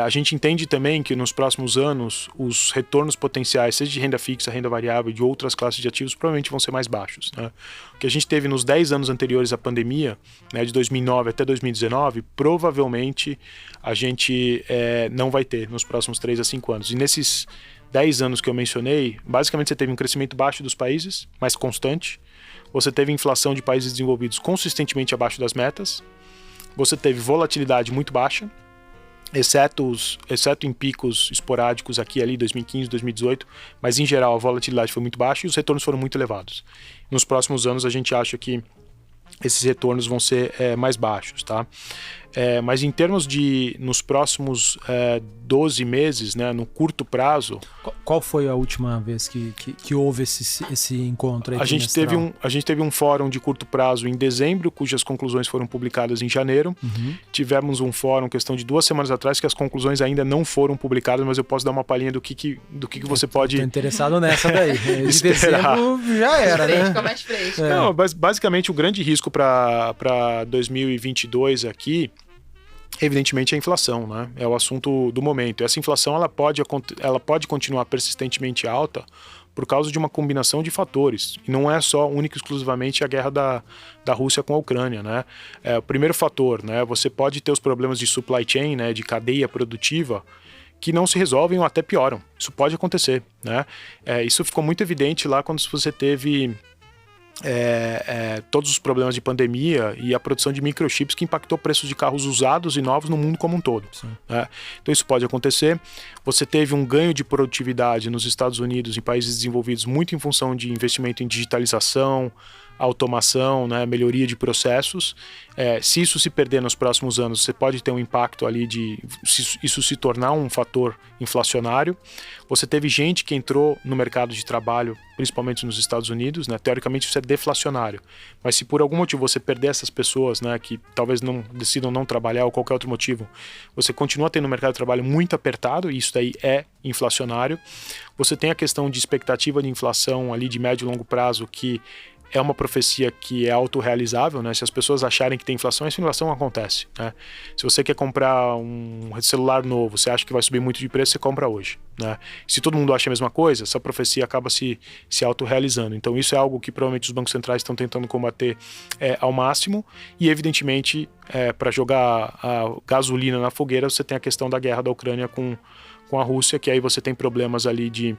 A gente entende também que nos próximos anos os retornos potenciais, seja de renda fixa, renda variável e de outras classes de ativos, provavelmente vão ser mais baixos, né? O que a gente teve nos 10 anos anteriores à pandemia, né, de 2009 até 2019, provavelmente a gente não vai ter nos próximos 3 a 5 anos. E nesses 10 anos que eu mencionei, basicamente você teve um crescimento baixo dos países, mais constante. Você teve inflação de países desenvolvidos consistentemente abaixo das metas. Você teve volatilidade muito baixa, exceto em picos esporádicos aqui ali, 2015, 2018, mas em geral a volatilidade foi muito baixa e os retornos foram muito elevados. Nos próximos anos a gente acha que esses retornos vão ser mais baixos, tá? Mas em termos de, nos próximos 12 meses, né, no curto prazo... Qual foi a última vez que houve esse encontro aí? A gente teve um fórum de curto prazo em dezembro, cujas conclusões foram publicadas em janeiro. Uhum. Tivemos um fórum, questão de 2 semanas atrás, que as conclusões ainda não foram publicadas, mas eu posso dar uma palhinha do que você pode... Tô interessado nessa daí. De dezembro já era, né? Fica mais fresco. Não, basicamente o grande risco para 2022 aqui, evidentemente, é a inflação, né? É o assunto do momento. Essa inflação ela pode continuar persistentemente alta por causa de uma combinação de fatores. E não é só única e exclusivamente a guerra da Rússia com a Ucrânia, né? O primeiro fator, né? Você pode ter os problemas de supply chain, né? De cadeia produtiva, que não se resolvem ou até pioram. Isso pode acontecer, né? Isso ficou muito evidente lá quando você teve... todos os problemas de pandemia e a produção de microchips que impactou preços de carros usados e novos no mundo como um todo, né? Então isso pode acontecer. Você teve um ganho de produtividade nos Estados Unidos, em países desenvolvidos, muito em função de investimento em digitalização, automação, né, melhoria de processos. Se isso se perder nos próximos anos, você pode ter um impacto ali de isso se tornar um fator inflacionário. Você teve gente que entrou no mercado de trabalho, principalmente nos Estados Unidos, né? Teoricamente isso é deflacionário, mas se por algum motivo você perder essas pessoas, né, que talvez decidam não trabalhar ou qualquer outro motivo, você continua tendo um mercado de trabalho muito apertado e isso daí é inflacionário. Você tem a questão de expectativa de inflação ali de médio e longo prazo que é uma profecia que é autorrealizável, né? Se as pessoas acharem que tem inflação, essa inflação acontece, né? Se você quer comprar um celular novo, você acha que vai subir muito de preço, você compra hoje, né? Se todo mundo acha a mesma coisa, essa profecia acaba se autorrealizando. Então isso é algo que provavelmente os bancos centrais estão tentando combater ao máximo, e evidentemente para jogar a gasolina na fogueira, você tem a questão da guerra da Ucrânia com a Rússia, que aí você tem problemas ali de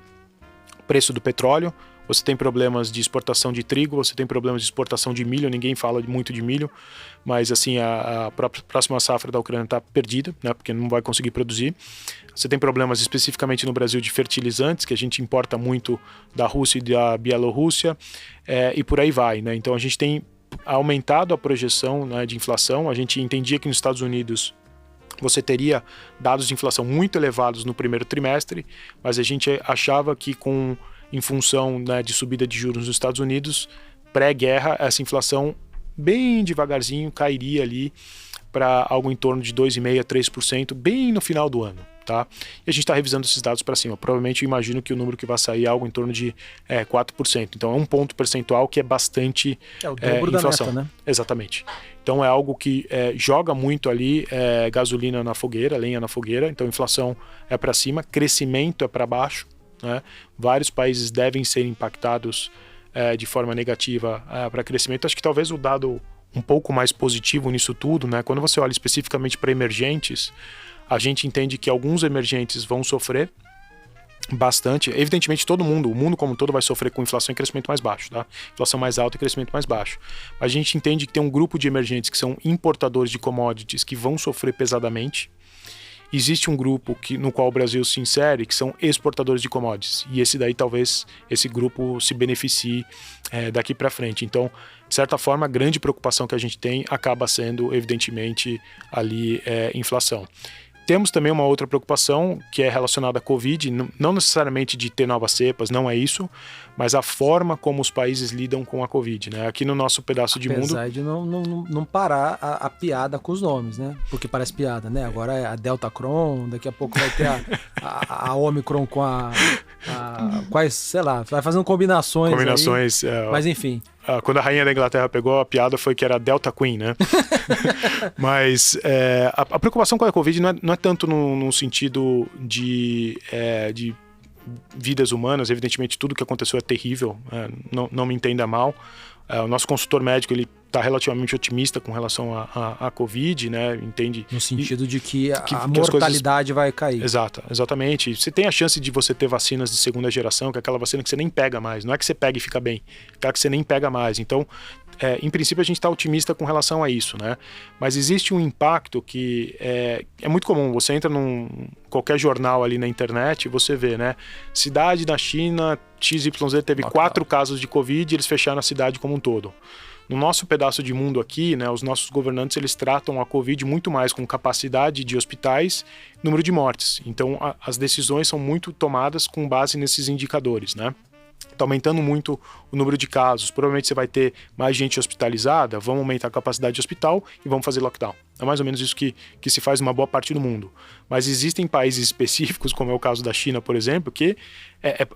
preço do petróleo, você tem problemas de exportação de trigo, você tem problemas de exportação de milho, ninguém fala muito de milho, mas assim, a próxima safra da Ucrânia está perdida, né, porque não vai conseguir produzir. Você tem problemas especificamente no Brasil de fertilizantes, que a gente importa muito da Rússia e da Bielorrússia, e por aí vai, né? Então a gente tem aumentado a projeção, né, de inflação. A gente entendia que nos Estados Unidos você teria dados de inflação muito elevados no primeiro trimestre, mas a gente achava que em função, né, de subida de juros nos Estados Unidos, pré-guerra, essa inflação bem devagarzinho cairia ali para algo em torno de 2,5% a 3%, bem no final do ano. Tá? E a gente está revisando esses dados para cima. Provavelmente eu imagino que o número que vai sair é algo em torno de 4%. Então é um ponto percentual que é bastante o dobro inflação. Da meta, né? Exatamente. Então é algo que joga muito ali gasolina na fogueira, lenha na fogueira. Então inflação é para cima, crescimento é para baixo, né? Vários países devem ser impactados de forma negativa para crescimento. Acho que talvez o dado um pouco mais positivo nisso tudo, né? Quando você olha especificamente para emergentes, a gente entende que alguns emergentes vão sofrer bastante. Evidentemente, o mundo como um todo vai sofrer com inflação e crescimento mais baixo, tá? Inflação mais alta e crescimento mais baixo. A gente entende que tem um grupo de emergentes que são importadores de commodities que vão sofrer pesadamente. Existe um grupo no qual o Brasil se insere, que são exportadores de commodities. E talvez esse grupo se beneficie daqui para frente. Então, de certa forma, a grande preocupação que a gente tem acaba sendo, evidentemente, ali inflação. Temos também uma outra preocupação que é relacionada à Covid, não necessariamente de ter novas cepas, não é isso, mas a forma como os países lidam com a Covid, né? Aqui no nosso pedaço de mundo... Apesar de não parar a piada com os nomes, né? Porque parece piada, né? Agora é a Delta Cron, daqui a pouco vai ter a Omicron com quais, sei lá, vai fazendo combinações aí, mas enfim... Quando a rainha da Inglaterra pegou, a piada foi que era Delta Queen, né? Mas a preocupação com a Covid não é tanto no sentido de vidas humanas. Evidentemente, tudo que aconteceu é terrível, não me entenda mal. O nosso consultor médico, ele está relativamente otimista com relação à Covid, né? Entende? No sentido de que a mortalidade vai cair. Exatamente. Você tem a chance de você ter vacinas de segunda geração, que é aquela vacina que você nem pega mais. Não é que você pega e fica bem, é aquela que você nem pega mais. Então, em princípio, a gente está otimista com relação a isso, né? Mas existe um impacto que é muito comum. Você entra qualquer jornal ali na internet e você vê, né? Cidade da China, XYZ teve 4 casos de Covid e eles fecharam a cidade como um todo. No nosso pedaço de mundo aqui, né, os nossos governantes eles tratam a Covid muito mais com capacidade de hospitais, número de mortes. Então, as decisões são muito tomadas com base nesses indicadores, né? Está aumentando muito o número de casos. Provavelmente você vai ter mais gente hospitalizada, vamos aumentar a capacidade de hospital e vamos fazer lockdown. É mais ou menos isso que se faz em uma boa parte do mundo. Mas existem países específicos, como é o caso da China, por exemplo, que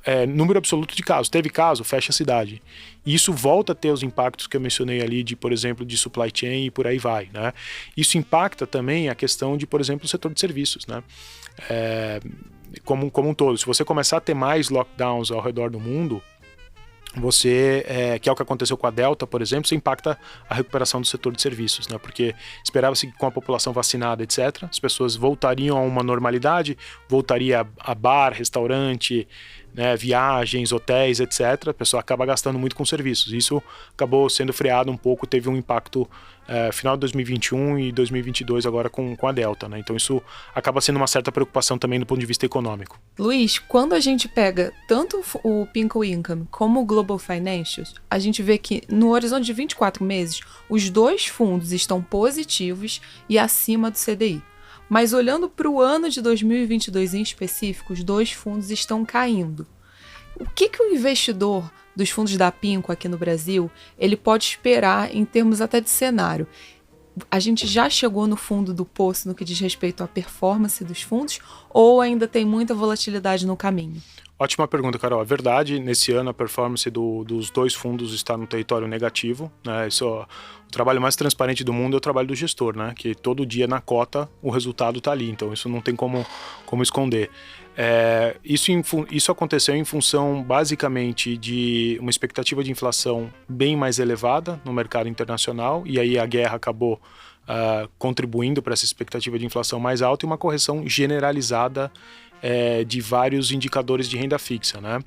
é número absoluto de casos. Teve caso, fecha a cidade. E isso volta a ter os impactos que eu mencionei ali, por exemplo, de supply chain e por aí vai, né? Isso impacta também a questão de, por exemplo, o setor de serviços, né? Como um todo. Se você começar a ter mais lockdowns ao redor do mundo, que é o que aconteceu com a Delta, por exemplo, você impacta a recuperação do setor de serviços, né? Porque esperava-se que com a população vacinada, etc., as pessoas voltariam a uma normalidade, voltaria a bar, restaurante, né, viagens, hotéis, etc. A pessoa acaba gastando muito com serviços. Isso acabou sendo freado um pouco, teve um impacto final de 2021 e 2022 agora com a Delta, né? Então isso acaba sendo uma certa preocupação também do ponto de vista econômico. Luiz, quando a gente pega tanto o Pinnacle Income como o Global Financials, a gente vê que no horizonte de 24 meses, os dois fundos estão positivos e acima do CDI. Mas olhando para o ano de 2022 em específico, os dois fundos estão caindo. O que o investidor dos fundos da Pinnacle aqui no Brasil, ele pode esperar em termos até de cenário? A gente já chegou no fundo do poço no que diz respeito à performance dos fundos ou ainda tem muita volatilidade no caminho? Ótima pergunta, Carol. É verdade, nesse ano a performance dos 2 fundos está no território negativo, né? O trabalho mais transparente do mundo é o trabalho do gestor, né? Que todo dia na cota o resultado está ali, então isso não tem como esconder. Isso aconteceu em função basicamente de uma expectativa de inflação bem mais elevada no mercado internacional, e aí a guerra acabou contribuindo para essa expectativa de inflação mais alta e uma correção generalizada de vários indicadores de renda fixa, né?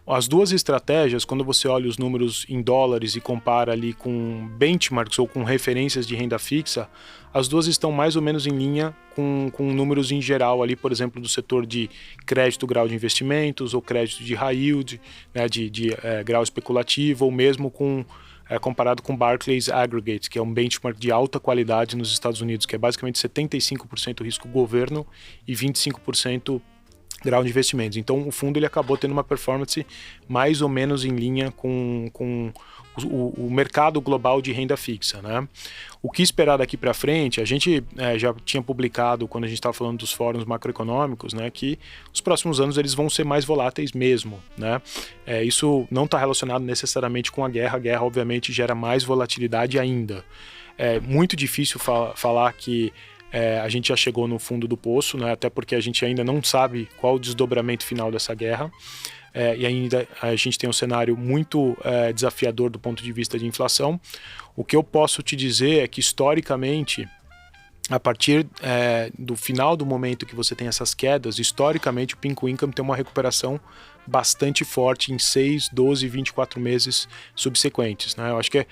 As duas estratégias, quando você olha os números em dólares e compara ali com benchmarks ou com referências de renda fixa, as duas estão mais ou menos em linha com números em geral ali, por exemplo, do setor de crédito grau de investimentos ou crédito de high yield, né, de grau especulativo, ou mesmo comparado com Barclays Aggregate, que é um benchmark de alta qualidade nos Estados Unidos, que é basicamente 75% risco governo e 25% grau de investimentos. Então o fundo ele acabou tendo uma performance mais ou menos em linha com o mercado global de renda fixa, né? O que esperar daqui para frente? A gente já tinha publicado, quando a gente estava falando dos fóruns macroeconômicos, né, que os próximos anos eles vão ser mais voláteis mesmo, né? Isso não está relacionado necessariamente com a guerra. A guerra obviamente gera mais volatilidade ainda. É muito difícil falar que a gente já chegou no fundo do poço, né? Até porque a gente ainda não sabe qual o desdobramento final dessa guerra. E ainda a gente tem um cenário muito desafiador do ponto de vista de inflação. O que eu posso te dizer é que, historicamente, a partir do final do momento que você tem essas quedas, historicamente o Pink Income tem uma recuperação bastante forte em 6, 12, 24 meses subsequentes, né? Eu acho que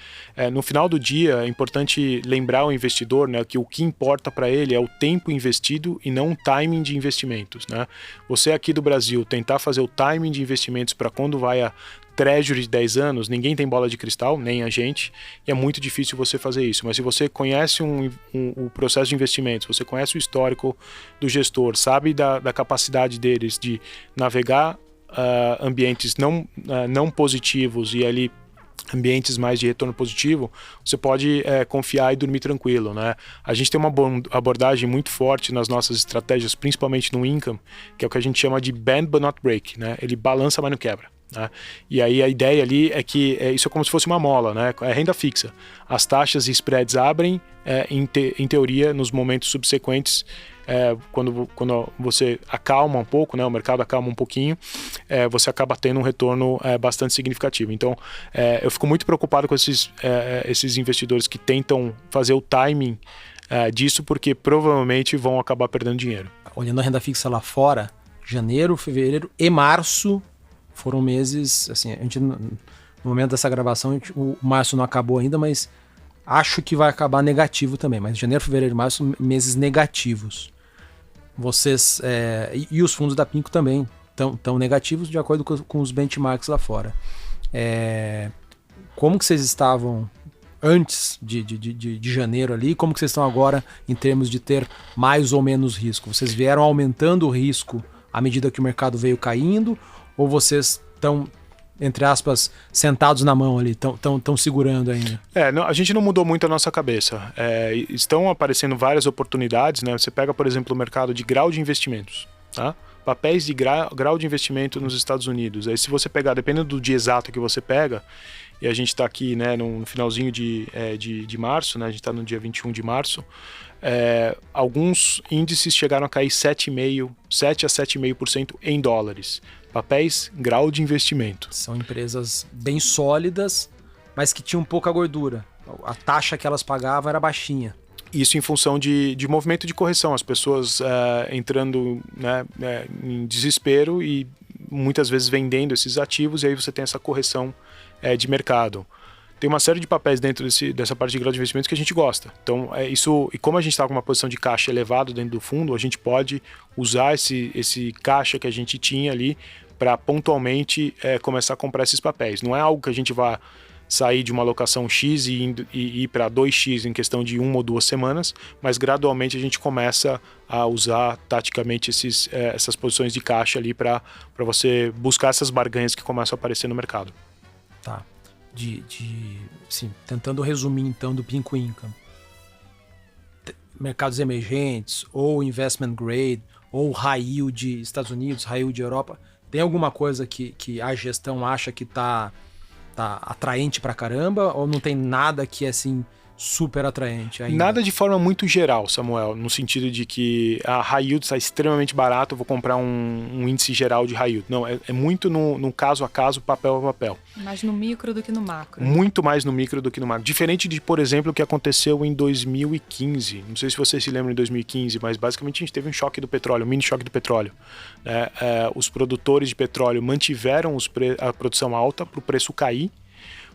no final do dia é importante lembrar ao investidor, né, que o que importa para ele é o tempo investido e não o timing de investimentos, né? Você aqui do Brasil tentar fazer o timing de investimentos para quando vai a Treasury de 10 anos, ninguém tem bola de cristal, nem a gente, e é muito difícil você fazer isso. Mas se você conhece o processo de investimentos, você conhece o histórico do gestor, sabe da capacidade deles de navegar ambientes não positivos e ali ambientes mais de retorno positivo, você pode confiar e dormir tranquilo, né? A gente tem uma abordagem muito forte nas nossas estratégias, principalmente no income, que é o que a gente chama de bend but not break, né? Ele balança, mas não quebra. Né? E aí a ideia ali é que isso é como se fosse uma mola, né? É renda fixa. As taxas e spreads abrem, em teoria, nos momentos subsequentes, quando você acalma um pouco, né? O mercado acalma um pouquinho, você acaba tendo um retorno bastante significativo. Então, eu fico muito preocupado com esses investidores que tentam fazer o timing disso, porque provavelmente vão acabar perdendo dinheiro. Olhando a renda fixa lá fora, janeiro, fevereiro e março foram meses, assim, a gente, no momento dessa gravação, o março não acabou ainda, mas acho que vai acabar negativo também. Mas janeiro, fevereiro e março, meses negativos. Vocês, e os fundos da Pinco também estão negativos de acordo com os benchmarks lá fora. Como que vocês estavam antes de janeiro ali? Como que vocês estão agora em termos de ter mais ou menos risco? Vocês vieram aumentando o risco à medida que o mercado veio caindo? Ou vocês estão, entre aspas, sentados na mão ali, estão segurando ainda? A gente não mudou muito a nossa cabeça. Estão aparecendo várias oportunidades, né? Você pega, por exemplo, o mercado de grau de investimentos, tá? Papéis de grau de investimento nos Estados Unidos. Aí se você pegar, dependendo do dia exato que você pega, e a gente está aqui, né, no finalzinho de março, né? A gente está no dia 21 de março, alguns índices chegaram a cair 7 a 7,5% em dólares. Papéis, grau de investimento. São empresas bem sólidas, mas que tinham pouca gordura. A taxa que elas pagavam era baixinha. Isso em função de movimento de correção. As pessoas entrando, né, em desespero e muitas vezes vendendo esses ativos, e aí você tem essa correção de mercado. Tem uma série de papéis dentro dessa parte de grau de investimentos que a gente gosta. Então, isso, e como a gente está com uma posição de caixa elevado dentro do fundo, a gente pode usar esse caixa que a gente tinha ali para pontualmente começar a comprar esses papéis. Não é algo que a gente vá sair de uma alocação X e ir para 2X em questão de 1 ou 2 semanas, mas gradualmente a gente começa a usar taticamente essas posições de caixa ali para você buscar essas barganhas que começam a aparecer no mercado. Tá. Sim, tentando resumir então do Pink Income. Mercados emergentes, ou investment grade, ou high yield Estados Unidos, high yield Europa, Tem alguma coisa que a gestão acha que tá atraente pra caramba, ou não tem nada que é assim super atraente ainda? Nada de forma muito geral, Samuel, no sentido de que a high yield está extremamente barato, eu vou comprar um índice geral de high yield. Não, é muito no caso a caso, papel a papel. Mais no micro do que no macro. Muito mais no micro do que no macro. Diferente de, por exemplo, o que aconteceu em 2015. Não sei se você se lembra em 2015, mas basicamente a gente teve um choque do petróleo, um mini choque do petróleo. Os produtores de petróleo mantiveram a produção alta para o preço cair,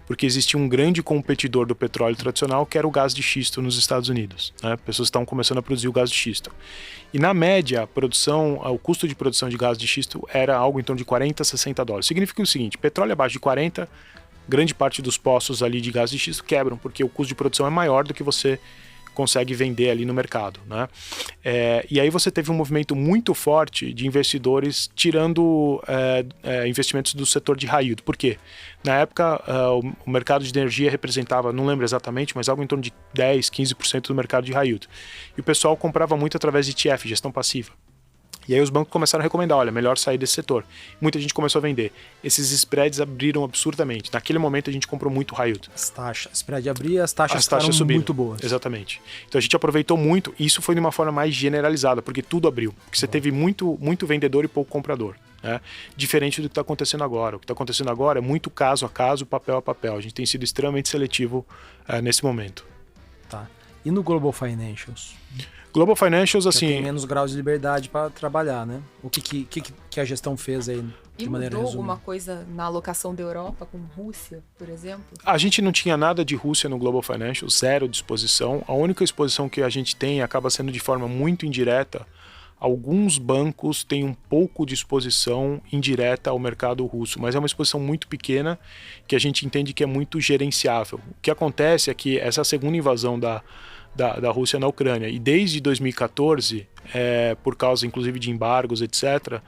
porque existia um grande competidor do petróleo tradicional, que era o gás de xisto nos Estados Unidos. Né? Pessoas estavam começando a produzir o gás de xisto. E na média, o custo de produção de gás de xisto era algo em torno de 40 a 60 dólares. Significa o seguinte, petróleo abaixo de 40, grande parte dos poços ali de gás de xisto quebram, porque o custo de produção é maior do que você consegue vender ali no mercado, né? E aí você teve um movimento muito forte de investidores tirando investimentos do setor de high yield. Por quê? Na época, o mercado de energia representava, não lembro exatamente, mas algo em torno de 10, 15% do mercado de high yield. E o pessoal comprava muito através de ETF, gestão passiva. E aí os bancos começaram a recomendar, olha, melhor sair desse setor. Muita gente começou a vender. Esses spreads abriram absurdamente. Naquele momento a gente comprou muito high yield. As taxas, spread abria, as taxas subiram muito boas. Exatamente. Então a gente aproveitou muito, e isso foi de uma forma mais generalizada, porque tudo abriu. Porque você teve muito vendedor e pouco comprador. Né? Diferente do que está acontecendo agora. O que está acontecendo agora é muito caso a caso, papel a papel. A gente tem sido extremamente seletivo nesse momento. Tá. E no Global Financials? Global Financials, assim... tem menos graus de liberdade para trabalhar, né? O que a gestão fez aí, de maneira resumida? Mudou alguma coisa na alocação da Europa com Rússia, por exemplo? A gente não tinha nada de Rússia no Global Financials, zero de exposição. A única exposição que a gente tem acaba sendo de forma muito indireta. Alguns bancos têm um pouco de exposição indireta ao mercado russo, mas é uma exposição muito pequena que a gente entende que é muito gerenciável. O que acontece é que essa segunda invasão da Rússia na Ucrânia, e desde 2014, por causa inclusive de embargos, etc.,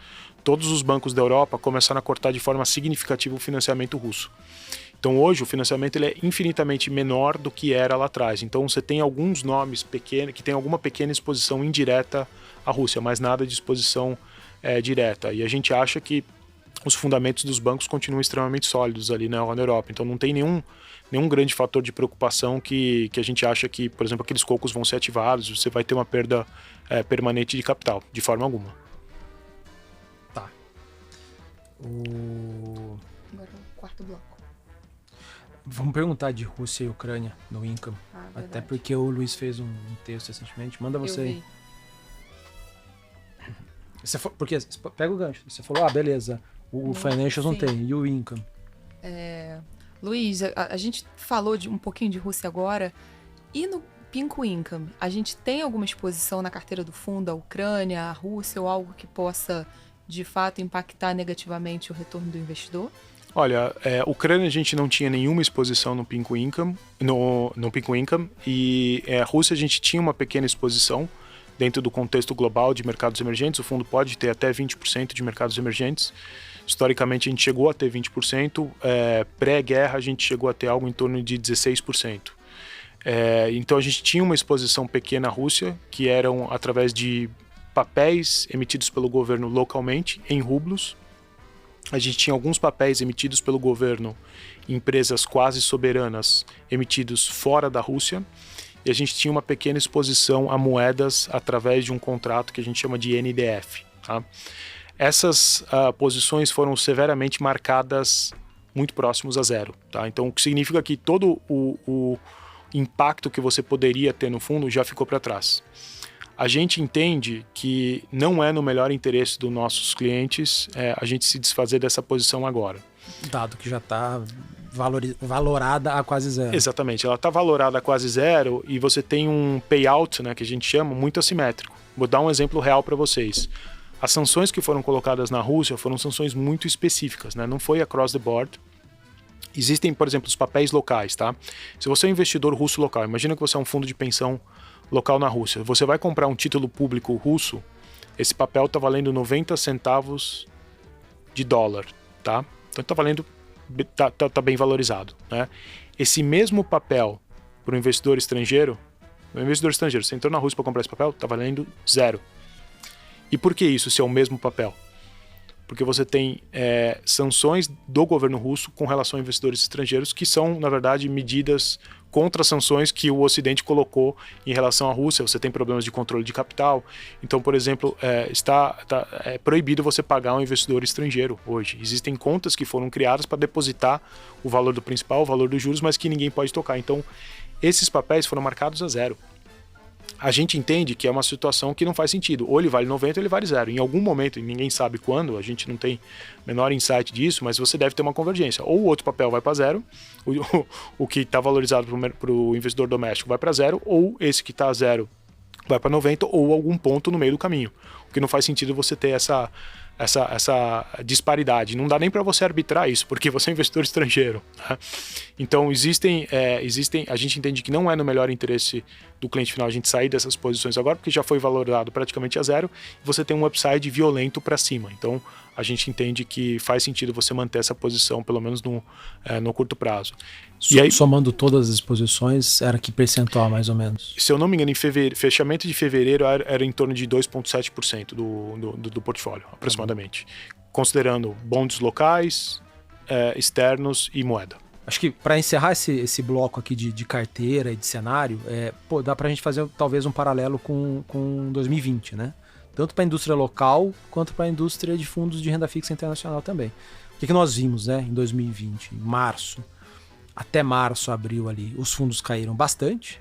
todos os bancos da Europa começaram a cortar de forma significativa o financiamento russo. Então hoje o financiamento ele é infinitamente menor do que era lá atrás. Então você tem alguns nomes pequenos que têm alguma pequena exposição indireta à Rússia, mas nada de exposição direta. E a gente acha que os fundamentos dos bancos continuam extremamente sólidos ali na Europa. Então não tem nenhum grande fator de preocupação que a gente acha que, por exemplo, aqueles cocos vão ser ativados, você vai ter uma perda permanente de capital, de forma alguma. Tá. Agora o quarto bloco. Vamos perguntar de Rússia e Ucrânia no Income. Até porque o Luiz fez um texto recentemente. Manda você aí. Porque, pega o gancho. Você falou, beleza, o Financials não tem, e o Income? Luiz, a gente falou um pouquinho de Rússia agora, e no Pinco Income, a gente tem alguma exposição na carteira do fundo à Ucrânia, à Rússia, ou algo que possa, de fato, impactar negativamente o retorno do investidor? Olha, Ucrânia a gente não tinha nenhuma exposição no Pinco Income, no Pinco Income, e Rússia a gente tinha uma pequena exposição dentro do contexto global de mercados emergentes. O fundo pode ter até 20% de mercados emergentes. Historicamente a gente chegou a ter 20%, pré-guerra a gente chegou a ter algo em torno de 16%. Então a gente tinha uma exposição pequena à Rússia, que eram através de papéis emitidos pelo governo localmente, em rublos. A gente tinha alguns papéis emitidos pelo governo em empresas quase soberanas, emitidos fora da Rússia. E a gente tinha uma pequena exposição a moedas através de um contrato que a gente chama de NDF. Tá? Essas posições foram severamente marcadas muito próximos a zero. Tá? Então, o que significa que todo o impacto que você poderia ter no fundo já ficou para trás. A gente entende que não é no melhor interesse dos nossos clientes a gente se desfazer dessa posição agora. Dado que já está valorada a quase zero. Exatamente, ela está valorada a quase zero e você tem um payout, né, que a gente chama, muito assimétrico. Vou dar um exemplo real para vocês. As sanções que foram colocadas na Rússia foram sanções muito específicas, né? Não foi across the board. Existem, por exemplo, os papéis locais, tá? Se você é um investidor russo local, imagina que você é um fundo de pensão local na Rússia, você vai comprar um título público russo, esse papel está valendo 90 centavos de dólar, tá? Então está valendo, tá bem valorizado, né? Esse mesmo papel para o investidor estrangeiro, você entrou na Rússia para comprar esse papel, está valendo zero. E por que isso, se é o mesmo papel? porque você tem sanções do governo russo com relação a investidores estrangeiros, que são, na verdade, medidas contra as sanções que o Ocidente colocou em relação à Rússia. Você tem problemas de controle de capital. Então, por exemplo, é proibido você pagar um investidor estrangeiro hoje. Existem contas que foram criadas para depositar o valor do principal, o valor dos juros, mas que ninguém pode tocar. Então, esses papéis foram marcados a zero. A gente entende que é uma situação que não faz sentido. Ou ele vale 90 ou ele vale zero. Em algum momento, e ninguém sabe quando, a gente não tem menor insight disso, mas você deve ter uma convergência. Ou o outro papel vai para zero, o que está valorizado para o investidor doméstico vai para zero, ou esse que está a zero vai para 90, ou algum ponto no meio do caminho. O que não faz sentido você ter essa disparidade. Não dá nem para você arbitrar isso, porque você é investidor estrangeiro. Né? Então, existem, a gente entende que não é no melhor interesse do cliente final a gente sair dessas posições agora, porque já foi valorizado praticamente a zero, e você tem um upside violento para cima. Então, a gente entende que faz sentido você manter essa posição, pelo menos no curto prazo. E aí, somando todas as posições, era que percentual mais ou menos? Se eu não me engano, em fechamento de fevereiro era em torno de 2,7% do portfólio, aproximadamente. Considerando bonds locais, externos e moeda. Acho que para encerrar esse bloco aqui de carteira e de cenário, dá para a gente fazer talvez um paralelo com 2020, né? Tanto para a indústria local quanto para a indústria de fundos de renda fixa internacional também. O que nós vimos, né, em 2020, em março, até março, abril ali, os fundos caíram bastante.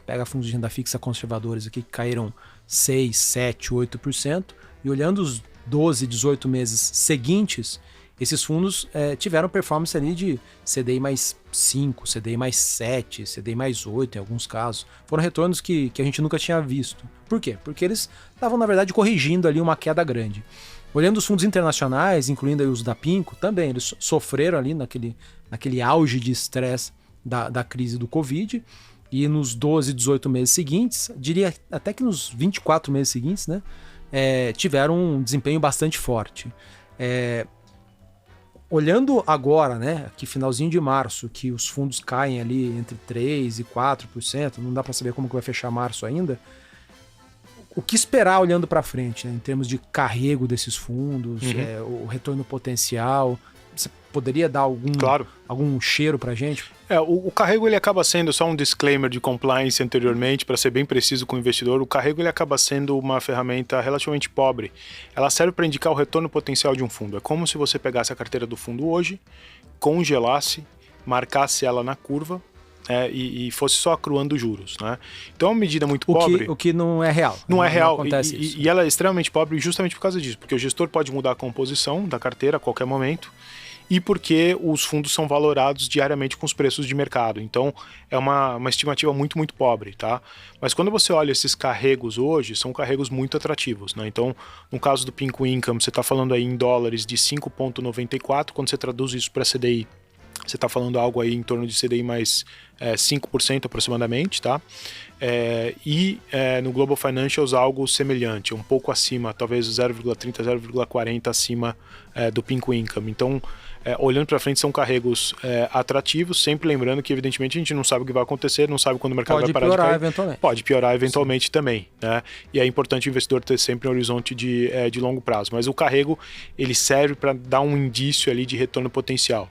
Pega fundos de renda fixa conservadores aqui que caíram 6, 7, 8%. E olhando os 12, 18 meses seguintes, esses fundos tiveram performance ali de CDI mais 5, CDI mais 7, CDI mais 8 em alguns casos. Foram retornos que a gente nunca tinha visto. Por quê? Porque eles estavam, na verdade, corrigindo ali uma queda grande. Olhando os fundos internacionais, incluindo aí os da PINCO, também eles sofreram ali naquele auge de estresse da crise do Covid. E nos 12, 18 meses seguintes, diria até que nos 24 meses seguintes, né, tiveram um desempenho bastante forte. Olhando agora, né, que finalzinho de março, que os fundos caem ali entre 3% e 4%, não dá para saber como que vai fechar março ainda, o que esperar olhando para frente, né, em termos de carrego desses fundos, o retorno potencial? Você poderia dar algum cheiro para a gente? O carrego ele acaba sendo, só um disclaimer de compliance anteriormente, para ser bem preciso com o investidor, o carrego ele acaba sendo uma ferramenta relativamente pobre. Ela serve para indicar o retorno potencial de um fundo. É como se você pegasse a carteira do fundo hoje, congelasse, marcasse ela na curva, e fosse só acruando juros. Né? Então é uma medida muito pobre. O que não é real. Não é real. Não acontece isso. E ela é extremamente pobre justamente por causa disso, porque o gestor pode mudar a composição da carteira a qualquer momento, e porque os fundos são valorados diariamente com os preços de mercado. Então, é uma estimativa muito, muito pobre, tá? Mas quando você olha esses carregos hoje, são carregos muito atrativos, né? Então, no caso do PINCO Income, você está falando aí em dólares de 5,94, quando você traduz isso para CDI, você está falando algo aí em torno de CDI mais 5% aproximadamente, tá? No Global Financials algo semelhante, um pouco acima, talvez 0,30, 0,40 acima do PINCO Income. Então, olhando para frente, são carregos atrativos, sempre lembrando que, evidentemente, a gente não sabe o que vai acontecer, não sabe quando o mercado vai parar de cair. Eventualmente. Pode piorar eventualmente também, né? E é importante o investidor ter sempre um horizonte de longo prazo. Mas o carrego, ele serve para dar um indício ali de retorno potencial.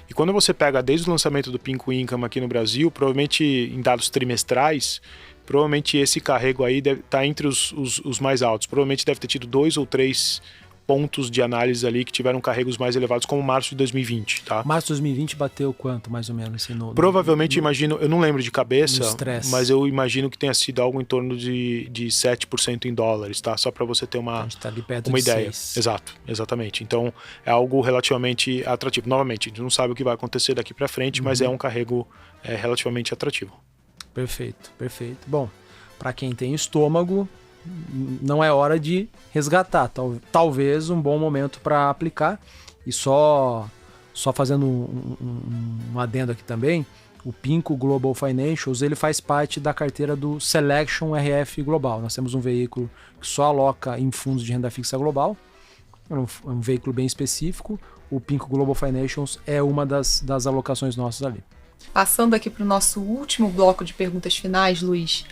E quando você pega desde o lançamento do PINCO Income aqui no Brasil, provavelmente em dados trimestrais, provavelmente esse carrego aí deve estar entre os mais altos. Provavelmente deve ter tido 2 ou 3 pontos de análise ali que tiveram carregos mais elevados, como março de 2020, tá? Março de 2020 bateu quanto, mais ou menos? Assim, provavelmente, imagino, eu não lembro de cabeça, mas eu imagino que tenha sido algo em torno de 7% em dólares, tá? Só para você ter uma ideia. 6. Exato, exatamente. Então, é algo relativamente atrativo. Novamente, a gente não sabe o que vai acontecer daqui para frente, mas é um carrego relativamente atrativo. Perfeito, perfeito. Bom, para quem tem estômago, não é hora de resgatar. Talvez um bom momento para aplicar. E só fazendo um adendo aqui também, o PINCO Global Financials, ele faz parte da carteira do Selection RF Global. Nós temos um veículo que só aloca em fundos de renda fixa global. É um veículo bem específico. O PINCO Global Financials é uma das alocações nossas ali. Passando aqui para o nosso último bloco de perguntas finais, Luiz,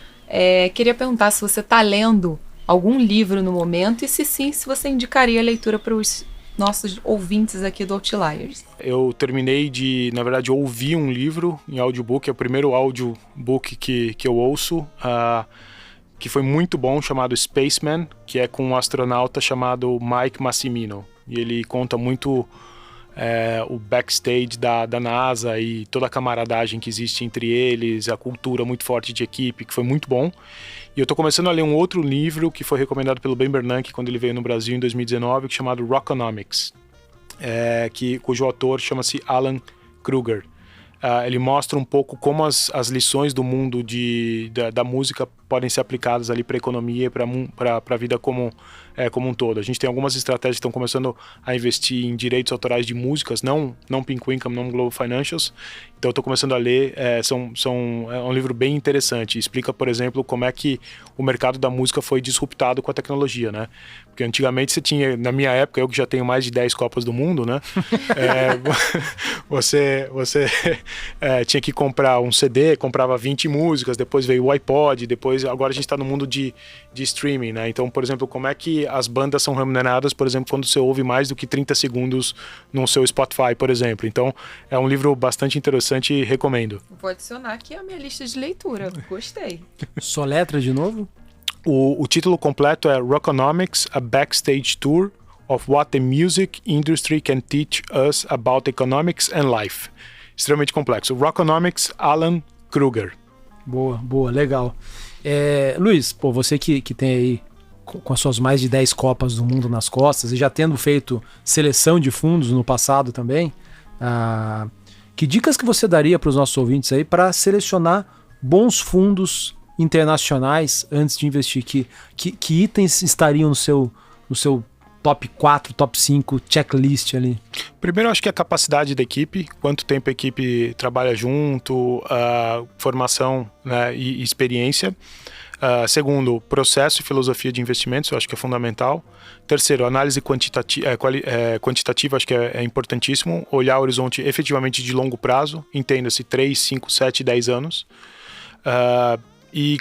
queria perguntar se você está lendo algum livro no momento e se sim, se você indicaria a leitura para os nossos ouvintes aqui do Outliers? Eu terminei de, na verdade, ouvir um livro em audiobook, é o primeiro audiobook que eu ouço, que foi muito bom, chamado Spaceman, que é com um astronauta chamado Mike Massimino. E ele conta muito o backstage da NASA e toda a camaradagem que existe entre eles, a cultura muito forte de equipe, que foi muito bom. E eu estou começando a ler um outro livro que foi recomendado pelo Ben Bernanke quando ele veio no Brasil em 2019, chamado Rockonomics, cujo autor chama-se Alan Kruger. Ele mostra um pouco como as lições do mundo da música podem ser aplicadas ali para a economia e para a vida como um todo. A gente tem algumas estratégias que estão começando a investir em direitos autorais de músicas, não Pink Income, não Global Financials. Então eu estou começando a ler, é um livro bem interessante. Explica, por exemplo, como é que o mercado da música foi disruptado com a tecnologia, né? Porque antigamente você tinha, na minha época, eu que já tenho mais de 10 Copas do Mundo, né? Você tinha que comprar um CD, comprava 20 músicas, depois veio o iPod, agora a gente está no mundo de streaming, né? Então, por exemplo, como é que as bandas são remuneradas, por exemplo, quando você ouve mais do que 30 segundos no seu Spotify, por exemplo. Então, é um livro bastante interessante e recomendo. Vou adicionar aqui a minha lista de leitura. Gostei. Soletra de novo? O título completo é Rockonomics, a Backstage Tour of What the Music Industry Can Teach Us About Economics and Life. Extremamente complexo. Rockonomics, Alan Kruger. Boa, legal. Luiz, você que tem aí com as suas mais de 10 Copas do Mundo nas costas e já tendo feito seleção de fundos no passado também, que dicas que você daria para os nossos ouvintes aí para selecionar bons fundos internacionais antes de investir? Que itens estariam no seu top 4, top 5 checklist ali? Primeiro, acho que a capacidade da equipe, quanto tempo a equipe trabalha junto, formação, né, e experiência. Segundo, processo e filosofia de investimentos, eu acho que é fundamental. Terceiro, análise quantitativa, acho que é importantíssimo. Olhar o horizonte efetivamente de longo prazo, entenda-se 3, 5, 7, 10 anos. E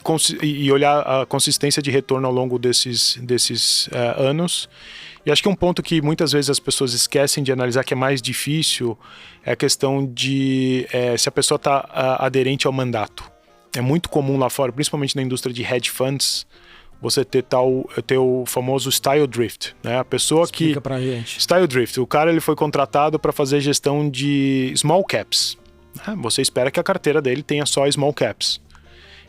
olhar a consistência de retorno ao longo desses anos. E acho que um ponto que muitas vezes as pessoas esquecem de analisar, que é mais difícil, é a questão de se a pessoa está aderente ao mandato. É muito comum lá fora, principalmente na indústria de hedge funds, você ter o famoso style drift, né? A pessoa Explica pra gente. Style drift, o cara ele foi contratado para fazer gestão de small caps. Né? Você espera que a carteira dele tenha só small caps.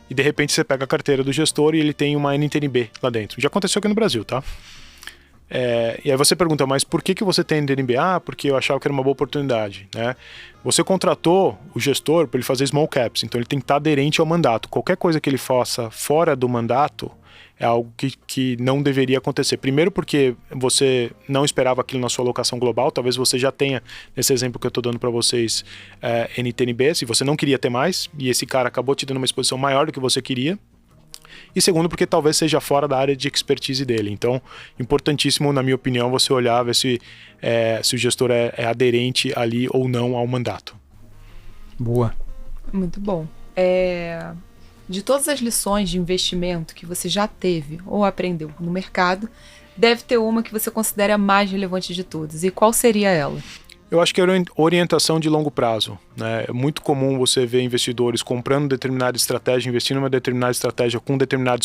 E de repente você pega a carteira do gestor e ele tem uma NTNB lá dentro. Já aconteceu aqui no Brasil, tá? E aí você pergunta, mas por que você tem NTNB? Porque eu achava que era uma boa oportunidade, né? Você contratou o gestor para ele fazer small caps, então ele tem que estar aderente ao mandato. Qualquer coisa que ele faça fora do mandato é algo que não deveria acontecer. Primeiro porque você não esperava aquilo na sua alocação global, talvez você já tenha, nesse exemplo que eu estou dando para vocês, NTNBs, e você não queria ter mais, e esse cara acabou te dando uma exposição maior do que você queria. E segundo, porque talvez seja fora da área de expertise dele. Então, importantíssimo, na minha opinião, você olhar, ver se o gestor é aderente ali ou não ao mandato. Boa. Muito bom. De todas as lições de investimento que você já teve ou aprendeu no mercado, deve ter uma que você considera a mais relevante de todas. E qual seria ela? Eu acho que é orientação de longo prazo, né? É muito comum você ver investidores comprando determinada estratégia, investindo em uma determinada estratégia com um determinado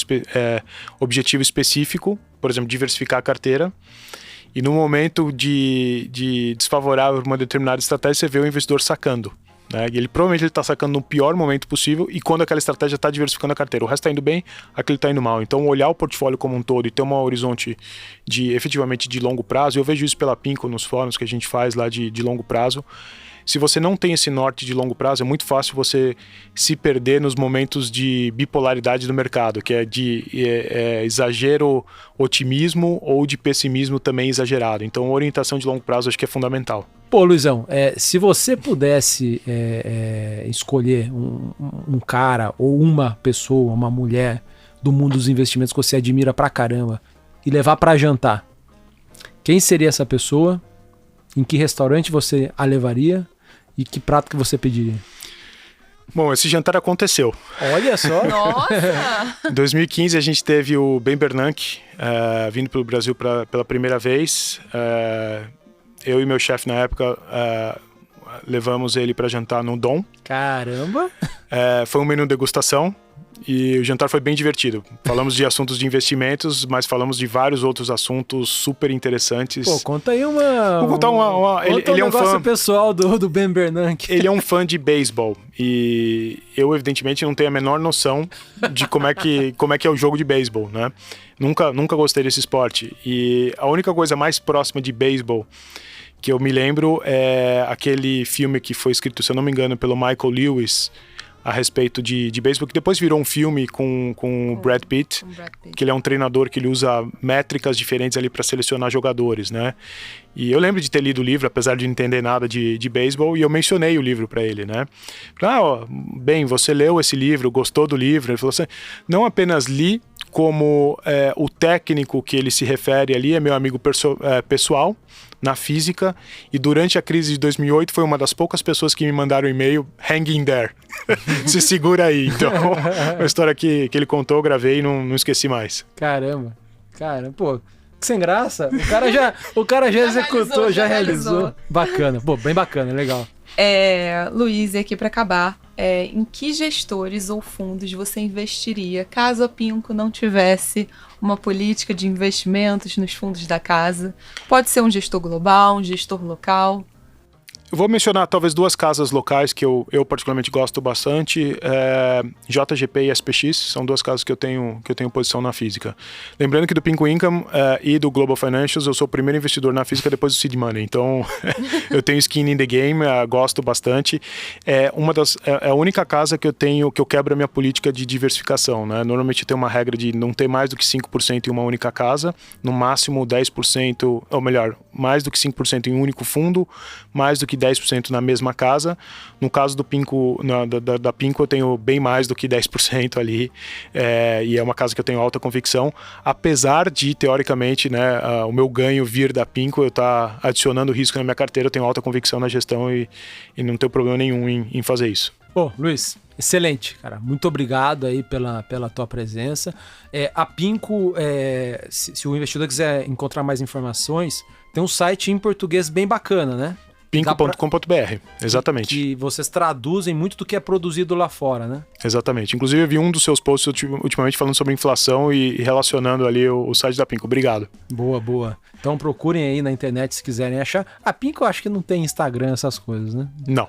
objetivo específico, por exemplo, diversificar a carteira. E no momento de desfavorável uma determinada estratégia, você vê o investidor sacando. Né? E ele provavelmente está sacando no pior momento possível e quando aquela estratégia está diversificando a carteira. O resto está indo bem, aquele está indo mal. Então, olhar o portfólio como um todo e ter um horizonte efetivamente de longo prazo, eu vejo isso pela Pinco nos fóruns que a gente faz lá de longo prazo. Se você não tem esse norte de longo prazo, é muito fácil você se perder nos momentos de bipolaridade do mercado, que é de exagero, otimismo ou de pessimismo também exagerado. Então, orientação de longo prazo acho que é fundamental. Pô, Luizão, se você pudesse escolher um cara ou uma pessoa, uma mulher do mundo dos investimentos que você admira pra caramba e levar pra jantar, quem seria essa pessoa? Em que restaurante você a levaria? E que prato que você pediria? Bom, esse jantar aconteceu. Olha só! Nossa! Em 2015 a gente teve o Ben Bernanke vindo pelo Brasil pela primeira vez. eu e meu chefe na época levamos ele para jantar no Dom. Caramba! Foi um menu degustação. E o jantar foi bem divertido. Falamos de assuntos de investimentos, mas falamos de vários outros assuntos super interessantes. Pô, conta aí uma... Vou contar ele é um fã pessoal do Ben Bernanke. Ele é um fã de beisebol. E eu, evidentemente, não tenho a menor noção de como é que é o jogo de beisebol, né? Nunca gostei desse esporte. E a única coisa mais próxima de beisebol que eu me lembro é aquele filme que foi escrito, se eu não me engano, pelo Michael Lewis, a respeito de beisebol, que depois virou um filme com o Brad Pitt, que ele é um treinador que ele usa métricas diferentes ali para selecionar jogadores, né? E eu lembro de ter lido o livro, apesar de não entender nada de beisebol, e eu mencionei o livro para ele, né? Bem, você leu esse livro, gostou do livro? Ele falou assim, não apenas li, como o técnico que ele se refere ali é meu amigo pessoal, na física, e durante a crise de 2008 foi uma das poucas pessoas que me mandaram um e-mail, hang in there, se segura aí. Então, uma história que ele contou, eu gravei e não esqueci mais. Caramba, pô, que sem graça, o cara já executou, já realizou. Bacana, pô, bem bacana, legal. Luiz, e aqui para acabar, em que gestores ou fundos você investiria caso a Pinco não tivesse uma política de investimentos nos fundos da casa? Pode ser um gestor global, um gestor local. Eu vou mencionar talvez duas casas locais que eu particularmente gosto bastante. JGP e SPX são duas casas que eu tenho posição na física. Lembrando que do Pinco Income e do Global Financials eu sou o primeiro investidor na física depois do Seed Money. Então eu tenho skin in the game, gosto bastante. É a única casa que eu quebro a minha política de diversificação, né? Normalmente eu tenho uma regra de não ter mais do que 5% em uma única casa, no máximo 10%, ou melhor, mais do que 5% em um único fundo, mais do que 10% na mesma casa. No caso do Pinco, da Pinco, eu tenho bem mais do que 10% ali, e é uma casa que eu tenho alta convicção, apesar de, teoricamente, né, o meu ganho vir da Pinco, eu estar adicionando risco na minha carteira, eu tenho alta convicção na gestão e não tenho problema nenhum em fazer isso. Pô, Luiz, excelente, cara. Muito obrigado aí pela tua presença. A Pinco, se o investidor quiser encontrar mais informações, tem um site em português bem bacana, né? Pinco.com.br, exatamente. Que vocês traduzem muito do que é produzido lá fora, né? Exatamente. Inclusive eu vi um dos seus posts ultimamente falando sobre inflação e relacionando ali o site da Pinco. Obrigado. Boa. Então procurem aí na internet se quiserem achar. A Pinco eu acho que não tem Instagram, essas coisas, né? Não.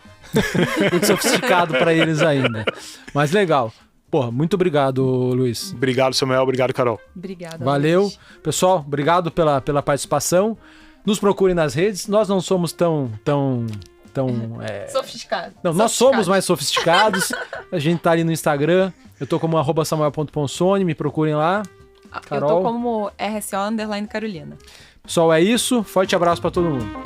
Muito sofisticado para eles ainda. Mas legal. Porra, muito obrigado, Luiz. Obrigado, Samuel. Obrigado, Carol. Obrigada. Valeu. Luiz. Pessoal, obrigado pela participação. Nos procurem nas redes. Nós não somos tão sofisticados. Não, nós somos mais sofisticados. A gente tá ali no Instagram. Eu tô como @samuel.ponsone, me procurem lá. Carol. Eu tô como RSO_Carolina. Pessoal, é isso. Forte abraço pra todo mundo.